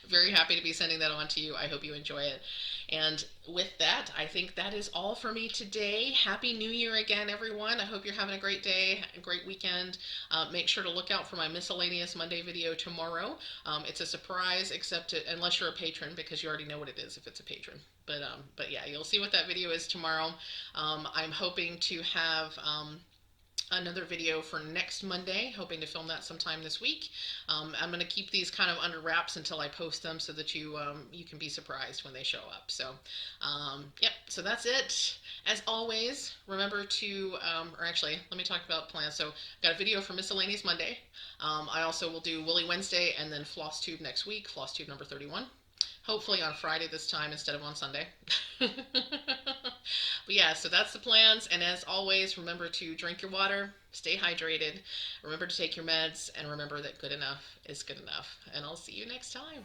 Very happy to be sending that on to you. I hope you enjoy it. And with that, I think that is all for me today. Happy New Year again, everyone. I hope you're having a great day, a great weekend. Make sure to look out for my Miscellaneous Monday video tomorrow. It's a surprise, except unless you're a patron, because you already know what it is if it's a patron. But yeah, you'll see what that video is tomorrow. I'm hoping to have another video for next Monday, hoping to film that sometime this week. I'm going to keep these kind of under wraps until I post them so that you can be surprised when they show up. So yep, so that's it. As always, remember to, or actually, let me talk about plans. So I've got a video for Miscellaneous Monday. I also will do Woolly Wednesday and then Flosstube next week, Flosstube number 31. Hopefully on Friday this time instead of on Sunday. But yeah, so that's the plans. And as always, remember to drink your water, stay hydrated, remember to take your meds, and remember that good enough is good enough. And I'll see you next time.